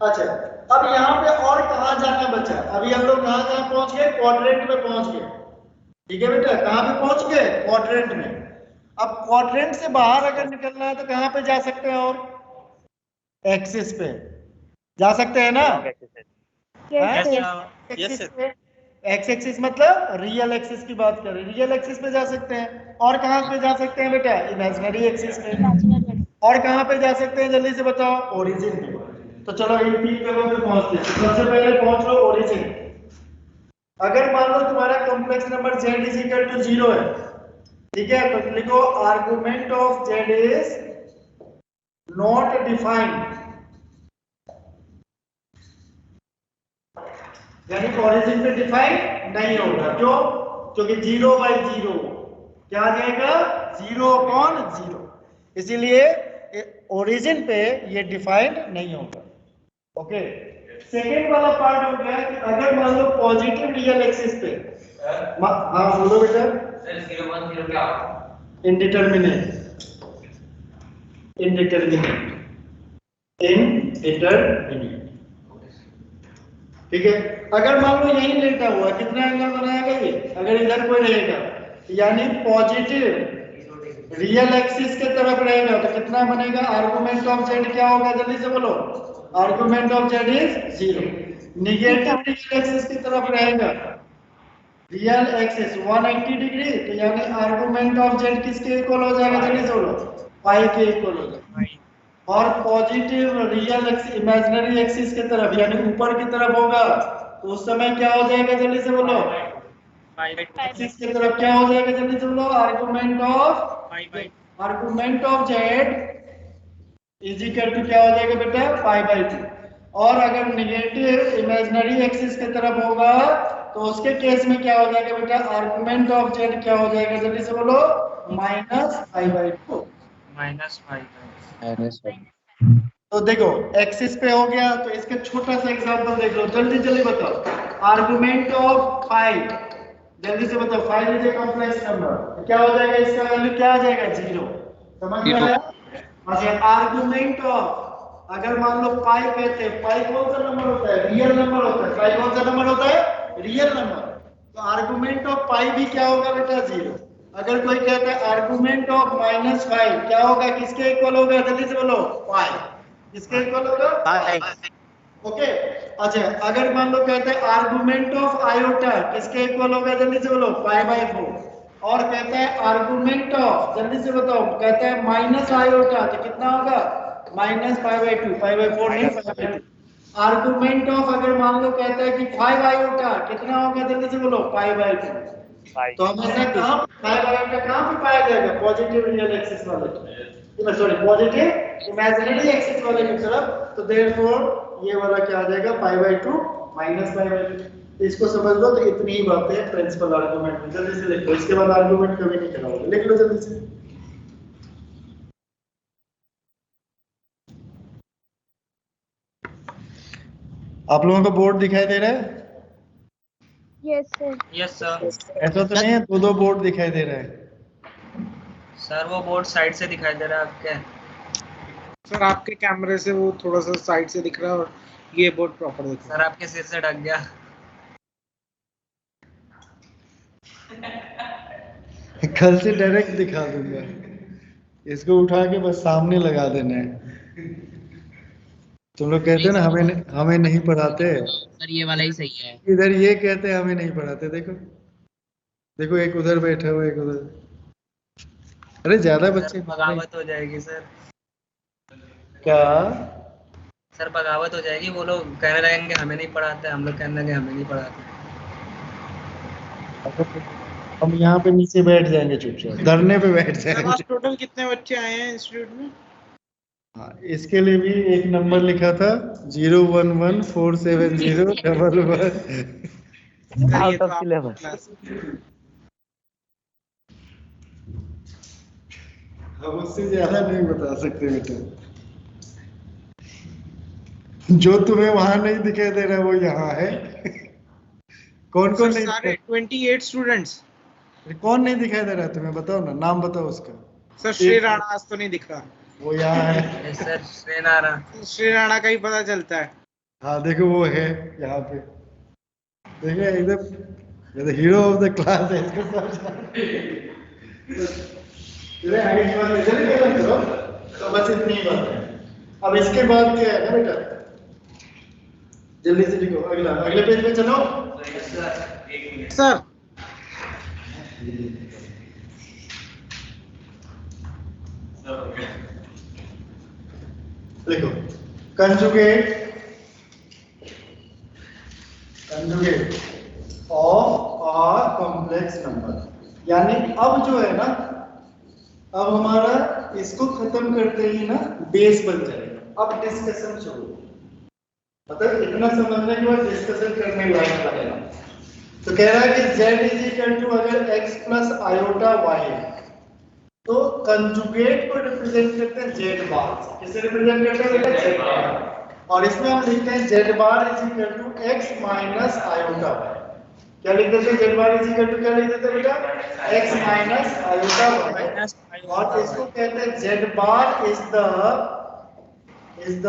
Speaker 1: अच्छा अब यहाँ पे और कहाँ जाना बचा? अभी हम लोग कहाँ पहुंच गए? क्वाड्रेंट में पहुंच गए। ठीक है बेटा, कहाँ पे पहुंच गए? क्वाड्रेंट में। अब क्वाड्रेंट से बाहर अगर निकलना है तो कहाँ पे जा सकते हैं? और एक्सिस पे जा सकते हैं ना?
Speaker 5: यस सर,
Speaker 1: एक्सिस पे, एक्स एक्सिस मतलब रियल एक्सिस की बात करें, रियल एक्सिस पे जा सकते हैं। और कहाँ पे जा सकते हैं बेटा? इमेजिनरी एक्सिस पे।
Speaker 5: इमेजिनरी,
Speaker 1: और कहाँ पे जा सकते हैं जल्दी से बताओ? ओरिजिन पे। तो चलो इन तीन जगहों पे पहुंचते हैं। सबसे पहले पहुंच लो ओरिजिन। अगर मान लो तुम्हारा complex number z is equal to 0 है, ठीक है, तो लिखो argument of z is not defined, यानी ओरिजिन पे डिफाइन नहीं होगा। क्यों? क्योंकि 0/0 क्या आ जाएगा? 0/0, इसीलिए ओरिजिन पे ये डिफाइंड नहीं होगा। ओके, सेकेंड वाला पार्ट हो गया कि अगर मान लो पॉजिटिव रियल एक्सिस पे, हाँ बोलो बेटा।
Speaker 7: सर 0 1 0 क्या?
Speaker 1: Indeterminate, indeterminate, indeterminate. ठीक है, अगर मान लो यही लेटा हुआ, कितना एंगल बनाएगा ये? अगर इधर कोई रहेगा यानी पॉजिटिव रियल एक्सिस के तरफ रहेगा तो कितना बनेगा? आर्गुमेंट ऑफ जेड क्या होगा? जल्दी से बोलो। Argument of z is 0। Negative real axis की तरफ रहेगा, रियल एक्सिस 180 डिग्री, तो यानी आर्गुमेंट ऑफ जेड किसके इक्वल हो जाएगा? जल्दी से बोलो। पाई के इक्वल हो जाएगा। और positive real axis imaginary axis की तरफ यानी ऊपर की तरफ होगा तो उस समय क्या हो जाएगा? जल्दी से बोलो। एक्सिस की तरफ क्या हो जाएगा? जल्दी से बोलो। Argument of z is equal to क्या हो जाएगा बेटा? π/2। और अगर निगेटिव इमेजिनरी एक्सिस की तरफ होगा तो उसके केस में क्या हो जाएगा बेटा? आर्गुमेंट ऑफ जेड क्या हो जाएगा? जल्दी से बोलो। -π/2। तो देखो एक्सिस पे हो गया, तो इसका छोटा सा एग्जांपल देख लो, जल्दी जल्दी बताओ। आर्गुमेंट ऑफ 5, जल्दी से बताओ। 5 इज ए कॉम्प्लेक्स नंबर, तो क्या हो जाएगा? इसका वैल्यू क्या आ जाएगा? 0। समझ में आया? अच्छा, आर्गुमेंट ऑफ, अगर मान लो पाई कहते हैं, पाई कौन सा नंबर होता है? रियल नंबर होता है। पाई कौन सा नंबर होता है? Real number. तो आर्गुमेंट ऑफ पाई भी क्या होगा बेटा? 0। अगर कोई कहता है आर्गुमेंट ऑफ -5 क्या होगा? किसके इक्वल होगा? जल्दी से बोलो। पाई। किसके इक्वल होगा? ओके। अच्छा, अगर मान लो कहते हैं आर्गुमेंट ऑफ आयोटा किसके इक्वल होगा? जल्दी से बोलो। π/4। और कहता है आर्गुमेंट ऑफ, जल्दी से बताओ, कहता है माइनस आयोटा तो कितना होगा? -π/2। π/4 नहीं, π/2। आर्गुमेंट ऑफ अगर मान लो कहता है कि 5 आयोटा कितना होगा? जल्दी से बोलो। π/2। तो हमेशा कहाँ 5 आयोटा कहाँ पे पाया जाएगा? पॉजिटिव रियल एक्सिस वाले, सॉरी पॉजिटिव इमेजिनरी एक्सिस वाले की तरफ। तो देयरफॉर ये वाला क्या आ जाएगा? π/2 -π/2। इसको समझ लो। तो इतनी ही बातें प्रिंसिपल आर्गुमेंट में। जल्दी से लिख लो, इसके बाद आर्गुमेंट कभी नहीं कराओगे। लिख लो जल्दी से। आप लोगों को बोर्ड दिखाई दे रहा है?
Speaker 5: यस सर,
Speaker 1: ऐसा तो नहीं है 2-2 बोर्ड दिखाई दे रहा है?
Speaker 3: सर वो बोर्ड साइड से दिखाई दे रहा है आपके।
Speaker 8: सर आपके कैमरे से वो थोड़ा सा साइड से दिख रहा है और ये बोर्ड प्रॉपर दिख रहा
Speaker 3: सर आपके सिर से ढक गया।
Speaker 1: कल से डायरेक्ट दिखा दूंगा। इसको उठा के बस सामने लगा देना है। तुम लोग कहते हैं ना हमें नहीं पढ़ाते,
Speaker 2: सर ये वाला ही सही है।
Speaker 1: इधर ये कहते हैं हमें नहीं पढ़ाते। देखो देखो, एक उधर बैठा हुआ, एक उधर। अरे ज्यादा बच्चे
Speaker 3: बगावत हो जाएगी सर।
Speaker 1: क्या?
Speaker 3: सर बगावत हो जाएगी, वो लोग कहने लगेंगे हमें नहीं पढ़ाते, हम लोग कहने लगे हमें नहीं पढ़ाते।
Speaker 1: हम यहाँ पे नीचे बैठ जाएंगे चुपचाप, धरने पे बैठ
Speaker 8: सर
Speaker 1: जाएंगे।
Speaker 8: आज टोटल कितने बच्चे आए हैं इंस्टीट्यूट में?
Speaker 1: हाँ, इसके लिए भी एक नंबर लिखा था 011470111।
Speaker 8: सर ये
Speaker 6: आउट
Speaker 8: तो
Speaker 6: ऑफ
Speaker 8: आप
Speaker 6: सिलेबस।
Speaker 8: क्लास
Speaker 1: हम उससे ज्यादा नहीं बता सकते बेटा। जो तुम्हें वहां नहीं दिखाई दे रहा वो यहाँ है। कौन कौन
Speaker 8: सर
Speaker 1: नहीं
Speaker 8: सारे
Speaker 1: दिखाई,
Speaker 8: 28 स्टूडेंट्स।
Speaker 1: कौन नहीं दिखाई दे रहा है तुम्हें? बताओ ना, नाम बताओ उसका।
Speaker 8: सर श्री राणा आज तो नहीं दिखा।
Speaker 1: वो यहाँ है।
Speaker 3: यस सर, श्रीनारा।
Speaker 8: श्री राणा का ही पता चलता है।
Speaker 1: हाँ देखो वो है यहाँ पे, देखिए एकदम हीरो ऑफ द क्लास है इसको समझ। इधर आगे की बात इधर ही करना करो, तो बस इतनी ही बात है। अब इसके बाद क्या है ना बेटा, जल्दी से लिखो, अगला अगले पेज पे चलो।
Speaker 8: सर
Speaker 1: लिखो conjugate of a complex number. यानी अब जो है ना, अब हमारा इसको खत्म करते ही ना बेस बन जाएगा। अब डिस्कशन शुरू, मतलब इतना समझने के बाद डिस्कशन करने लायक लगेगा। तो कह रहा है कि z इज इक्वल टू अगर x प्लस आयोटा y, तो कंजुगेट को रिप्रेजेंट करते हैं z बार से। किसे रिप्रेजेंट करते हैं बेटा? z बार। और इसमें हम लिखते हैं z bar is equal to x minus iota y। क्या लिख देते हैं? z bar is equal to क्या लिख देते हैं बेटा? x minus iota y। और इसको कहते हैं z bar is the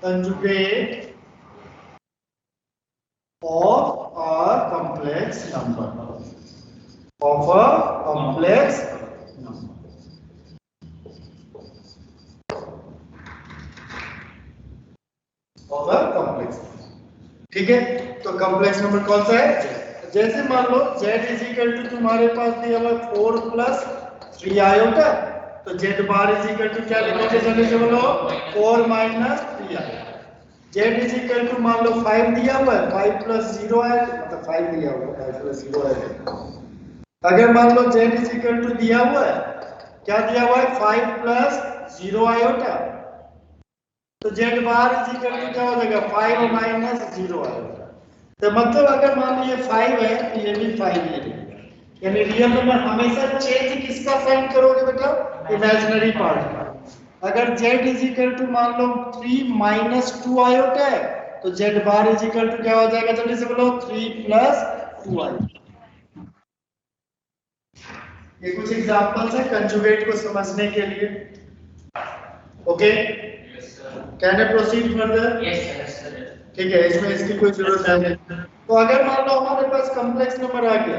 Speaker 1: conjugate of a complex number, of a complex number। of a complex number, ठीक है? तो कॉम्प्लेक्स नंबर कौन सा है? जैसे मान लो z इज इक्वल टू तुम्हारे पास दिया हुआ 4 प्लस 3 आयोटा, तो z bar is equal to क्या लिखोगे? जल्दी से बोलो, 4 minus 3 iota. z is equal to मान लो 5 दिया हुआ है, 5 प्लस 0 है, मतलब 5 दिया हुआ है, 5 प्लस 0 है। अगर मान लो z इज इक्वल टू दिया हुआ है, क्या दिया हुआ है? 5 प्लस 0 आयोटा, तो z bar is equal to क्या हो जाएगा? 5 माइनस 0 आयोटा। तो मतलब अगर मान लो ये 5 है तो ये भी 5 ही रहेगा। यानी रियल नंबर हमेशा चेंज किसका साइन करोगे बेटा? इमेजिनरी पार्ट का। अगर z इज इक्वल टू मान लो 3 माइनस 2 आयोटा है, तो z bar is equal to क्या हो जाएगा? जल्दी से बोलो, 3 प्लस 2 आयोटा। ये कुछ एग्जांपल्स है कंजुगेट को समझने के लिए। Okay, can I proceed further?
Speaker 7: Yes sir.
Speaker 1: ठीक है, इसमें इसकी कोई जरूरत नहीं। तो अगर मान लो हमारे पास कॉम्प्लेक्स नंबर आ गया,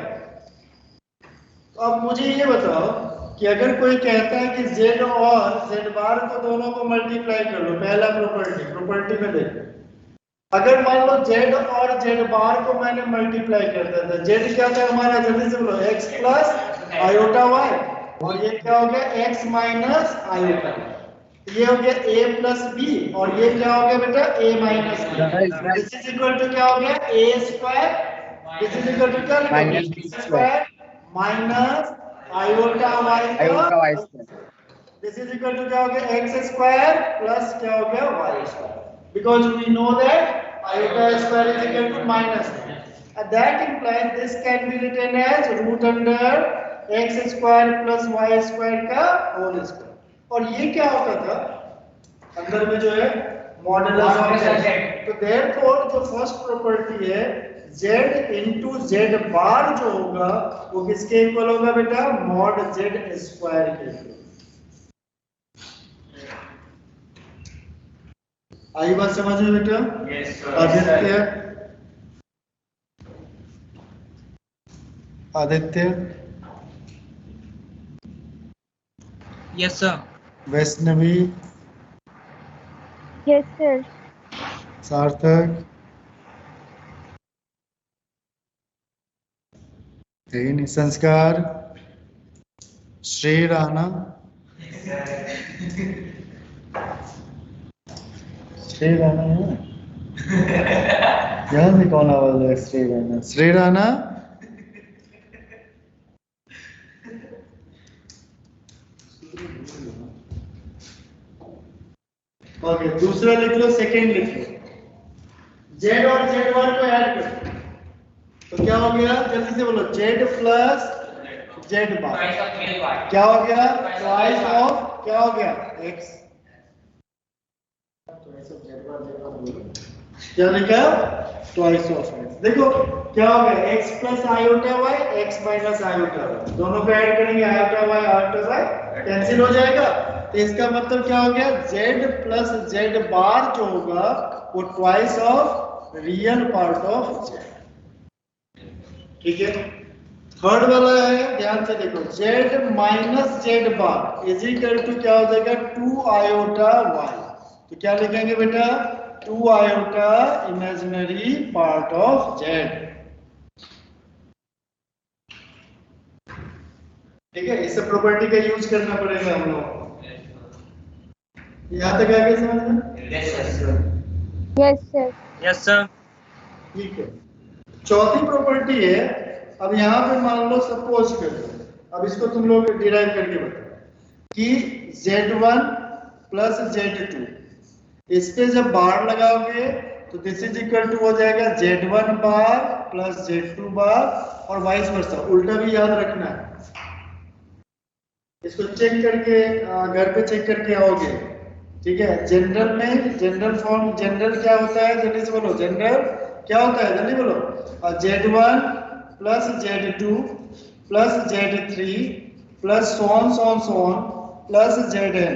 Speaker 1: तो अब मुझे ये बताओ कि अगर कोई कहता है कि z और z बार को दोनों को मल्टीप्लाई कर लो, पहला प्रॉपर्टी में देखो, अगर मान लो z और z बार को मैंने मल्टीप्लाई कर दिया था, z क्या था हमारा? जल्दी से बोलो, x प्लस आयोटा y, और ये क्या हो गया? x minus iota. ये हो गया a प्लस b, और ये क्या हो गया बेटा? a minus b। This is equal to क्या हो गया? a square. This is equal to क्या लिखोगे? b square minus iota y square. This is equal to क्या हो गया? x स्क्वायर प्लस क्या हो गया? y square. Because we know that iota square is equal to minus 1. And that implies this can be written as root under x square plus y square का whole square। और ये क्या होता था अंदर में जो है? Modulus of z। तो therefore जो फर्स्ट प्रॉपर्टी है z into z बार जो होगा वो किसके इक्वल होगा बेटा? मॉड z स्क्वायर के इक्वल। आई बात समझ में बेटा? Aditya,
Speaker 3: yes sir.
Speaker 1: Vaishnavi,
Speaker 5: yes sir.
Speaker 1: सार्थक, तीन संस्कार, श्री राणा, श्री राणा है यहाँ से कौन आवाज है? श्री राणा, श्री राणा। ओके, दूसरा लिख लो, सेकेंड लिख लो। जेड और जेड वन को ऐड करो तो क्या हो गया? जल्दी से बोलो, जेड प्लस जेड बार क्या हो गया? ट्वाइस ऑफ क्या हो गया? एक्स। क्या लिखा? Twice of x. देखो क्या हो गया? X plus iota y, x minus iota y, दोनों को ऐड करेंगे, आयोटा वाई कैंसिल हो जाएगा। तो इसका मतलब क्या हो गया? जेड प्लस जेड बार जो होगा वो twice of real part of z. ठीक है, थर्ड वाला है, ध्यान से देखो, z minus z bar is equal to क्या हो जाएगा? 2 आयोटा वाई। तो क्या लिखेंगे बेटा? 2 iota imaginary part of z. ठीक है, इस प्रॉपर्टी का यूज करना पड़ेगा हम लोग। यहाँ तक आगे समझ में?
Speaker 5: Yes sir.
Speaker 3: Yes sir.
Speaker 1: ठीक है, चौथी प्रॉपर्टी है, अब यहाँ पे मान लो सपोज करो, अब इसको तुम लोग डिराइव करके बताओ कि Z1 प्लस Z2, इस पे जब बार लगाओगे तो दिस इज इक्वल टू हो जाएगा Z1 बार प्लस Z2 बार, और वाइस वर्सा, उल्टा भी याद रखना है। इसको चेक करके घर पे चेक करके आओगे। ठीक है, जनरल में जनरल फॉर्म, जनरल क्या होता है? जल्दी से बोलो, जनरल क्या होता है? जल्दी बोलो। Z1 plus Z2 plus Z3 plus so on plus Zn,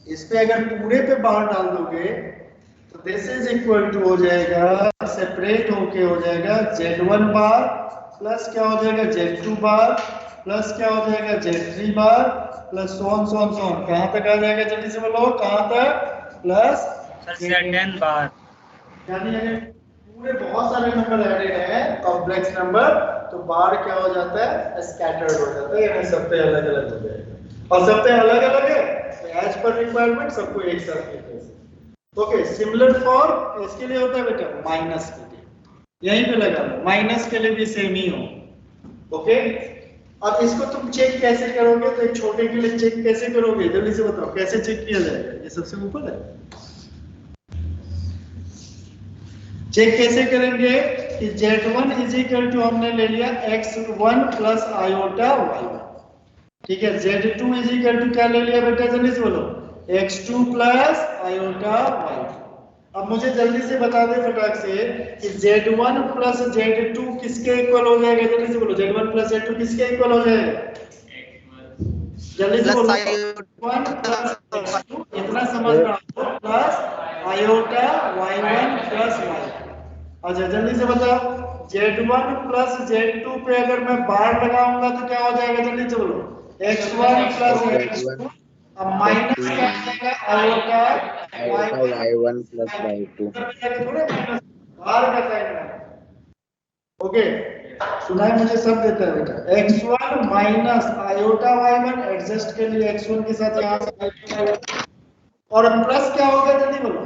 Speaker 1: इस पे अगर पूरे पे बार डाल दोगे तो दिस इज इक्वल टू हो जाएगा, सेपरेट होके हो जाएगा Z1 बार प्लस क्या हो जाएगा? Z2 बार प्लस क्या हो जाएगा? Z3 बार प्लस सोन कहां तक आ जाएगा? जल्दी से बोलो, कहां तक? प्लस
Speaker 3: Zn बार।
Speaker 1: यानी अगर पूरे बहुत सारे नंबर एडेड हैं, कॉम्प्लेक्स नंबर, तो बार क्या हो जाता है? स्कैटर्ड हो जाता है, यानी सब पे अलग अलग हो जाएगा, और सब पे अलग अलग है तो एज पर रिक्वायरमेंट सबको एक साथ लिखते हैं। ओके, सिमिलर फॉर इसके लिए होता है बेटा माइनस के लिए, यहीं पे लगा लो, माइनस के लिए भी सेम ही हो। ओके, अब इसको तुम चेक कैसे करोगे? तो एक छोटे के लिए चेक कैसे करोगे? जल्दी से बताओ, कैसे चेक किया जाएगा? ये सबसे ऊपर है, चेक कैसे करेंगे कि Z1 इज इक्वल टू हमने ले लिया x1 प्लस आयोटा y1। ठीक है, Z2 इज इक्वल टू क्या ले लिया बेटा? जल्दी से बोलो, x2 प्लस आयोटा y2। अब मुझे जल्दी से बता दे फटाक से कि Z1 प्लस Z2 किसके इक्वल हो जाएगा? जल्दी से बोलो, Z1 प्लस Z2 किसके इक्वल हो जाएगा? जल्दी से बोलो, 1 प्लस x2, इतना समझना, plus iota y1 plus y। अच्छा, जल्दी से बताओ, Z1 प्लस Z2 पे अगर मैं बार लगाऊंगा तो क्या हो जाएगा? जल्दी से बोलो, x1 प्लस x2, अब माइनस क्या हो जाएगा? Iota
Speaker 6: y1 plus y2।
Speaker 1: बार का साइन है। ओके, सुनाई मुझे सब देता है बेटा। x1 minus iota y1, adjust के लिए x1 के साथ यहाँ से, और प्लस क्या होगा? जल्दी बोलो,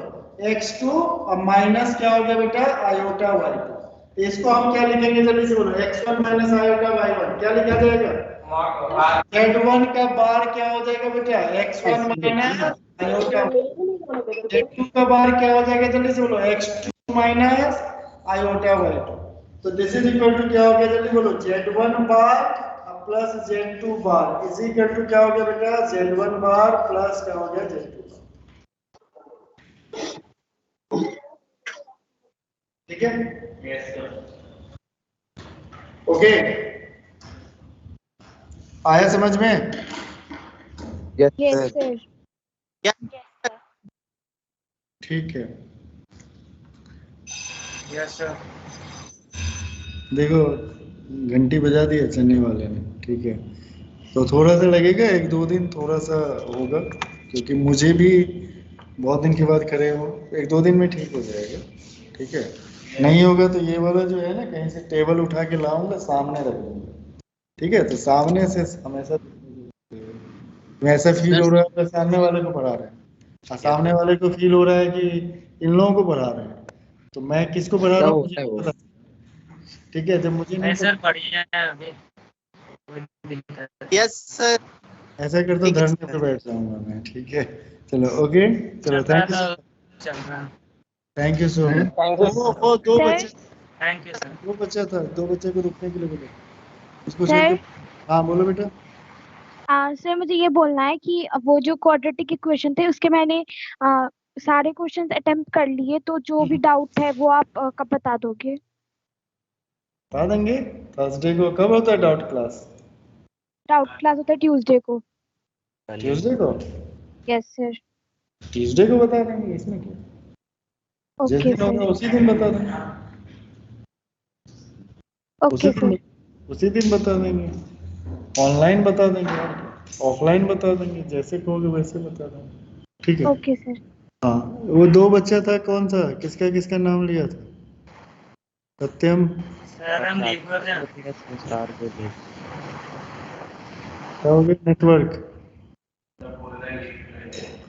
Speaker 1: x2, और माइनस क्या हो गया बेटा? Iota y2। इसको हम क्या लिखेंगे? जल्दी से बोलो, x1 माइनस आयोटा y1 क्या लिखा जाएगा? Z1 का बार क्या हो जाएगा बेटा? x1 माइनस आयोटा, Z2 का बार क्या हो जाएगा? जल्दी से बोलो, x2 माइनस आयोटा y2। तो दिस इज इक्वल टू क्या हो गया? जल्दी बोलो, Z1 bar plus Z2 bar is equal to क्या हो गया बेटा? Z1 बार प्लस क्या हो गया? Z2। ठीक है,
Speaker 7: यस सर।
Speaker 1: ओके, आया समझ में?
Speaker 6: Yes
Speaker 5: yes
Speaker 6: sir.
Speaker 5: सर।
Speaker 1: ठीक है,
Speaker 3: यस सर।
Speaker 1: देखो घंटी बजा दी है चलने वाले ने। ठीक है, तो थोड़ा सा लगेगा, 1-2 दिन थोड़ा सा होगा, क्योंकि मुझे भी बहुत दिन के बाद करे हो, 1-2 दिन में ठीक हो जाएगा। ठीक है, नहीं होगा तो ये वाला जो है ना, कहीं से टेबल उठा के लाऊंगा, सामने रख दूंगा। ठीक है, तो सामने से हमेशा ऐसा फील हो रहा है सामने वाले को पढ़ा रहे हैं। सामने वाले को फील हो रहा है कि इन लोगों को पढ़ा रहे हैं, तो मैं किसको पढ़ा रहा हूँ मुझे नहीं पता। ठीक है, जब मुझे नहीं
Speaker 3: सर
Speaker 1: पता
Speaker 3: बढ़िया है अभी कोई दिक्कत नहीं।
Speaker 9: Yes sir.
Speaker 1: ऐसा कर तो
Speaker 9: ठीक है,
Speaker 1: धरने
Speaker 9: सर।
Speaker 1: पे बैठ जाऊंगा मैं। ठीक है, चलो ओके, चलो
Speaker 3: चल रहा
Speaker 1: थैंक यू,
Speaker 3: था चल रहा
Speaker 1: thank you so much.
Speaker 8: Thank you.
Speaker 1: वो दो
Speaker 5: सर
Speaker 1: बच्चे,
Speaker 3: थैंक यू सर।
Speaker 1: दो बच्चा था, दो बच्चे को रुकने के लिए बोलो, उसको छोड़
Speaker 5: सर
Speaker 1: के। हाँ बोलो बेटा।
Speaker 5: सर मुझे ये बोलना है कि वो जो क्वाड्रेटिक इक्वेशन थे उसके मैंने सारे क्वेश्चंस अटेम्प्ट कर लिए, तो जो भी डाउट है वो आप कब बता दोगे?
Speaker 1: बता देंगे, थर्सडे को। कब होता है डाउट क्लास?
Speaker 5: डाउट क्लास होता है ट्यूसडे को।
Speaker 1: ट्यूसडे को?
Speaker 5: Yes sir.
Speaker 1: ट्यूसडे को बता देंगे, इसमें क्या, जिस
Speaker 5: ओके
Speaker 1: दिन होगा
Speaker 5: सर।
Speaker 1: उसी दिन बता देंगे, उसी
Speaker 5: ओके
Speaker 1: दिन,
Speaker 5: सर।
Speaker 1: उसी दिन बता देंगे। ऑनलाइन बता देंगे, ऑफलाइन बता देंगे, जैसे कहोगे वैसे बता देंगे। ठीक है।
Speaker 5: Okay sir.
Speaker 1: हाँ, वो दो बच्चा था, कौन सा, किसका किसका नाम लिया था? सत्यम,
Speaker 3: सर हम लीव कर रहे हैं।
Speaker 6: संस्कार बोले।
Speaker 1: क्या हो गया, नेटवर्क?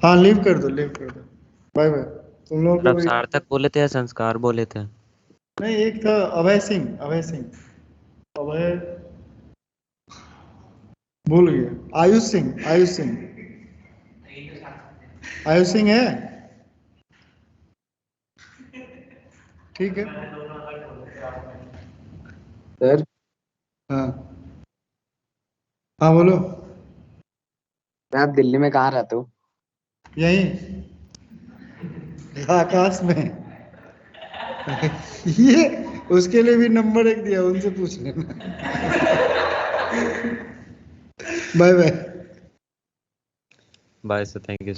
Speaker 1: हाँ लीव कर दो, लीव कर दो, बाय बाय। तुम लोगों
Speaker 4: सर
Speaker 1: को
Speaker 4: आप सार्थक बोले थे या संस्कार बोले थे?
Speaker 1: नहीं, एक था अभय सिंह, अभय सिंह, अभय भूल गया। आयुष सिंह, आयुष सिंह, आयुष सिंह है। ठीक है।
Speaker 6: सर
Speaker 1: हाँ हाँ बोलो।
Speaker 6: आप दिल्ली में कहाँ रहते हो?
Speaker 1: यहीं आकाश में। ये उसके लिए भी नंबर एक दिया, उनसे पूछ लेना। Bye bye.
Speaker 4: Bye sir, thank you.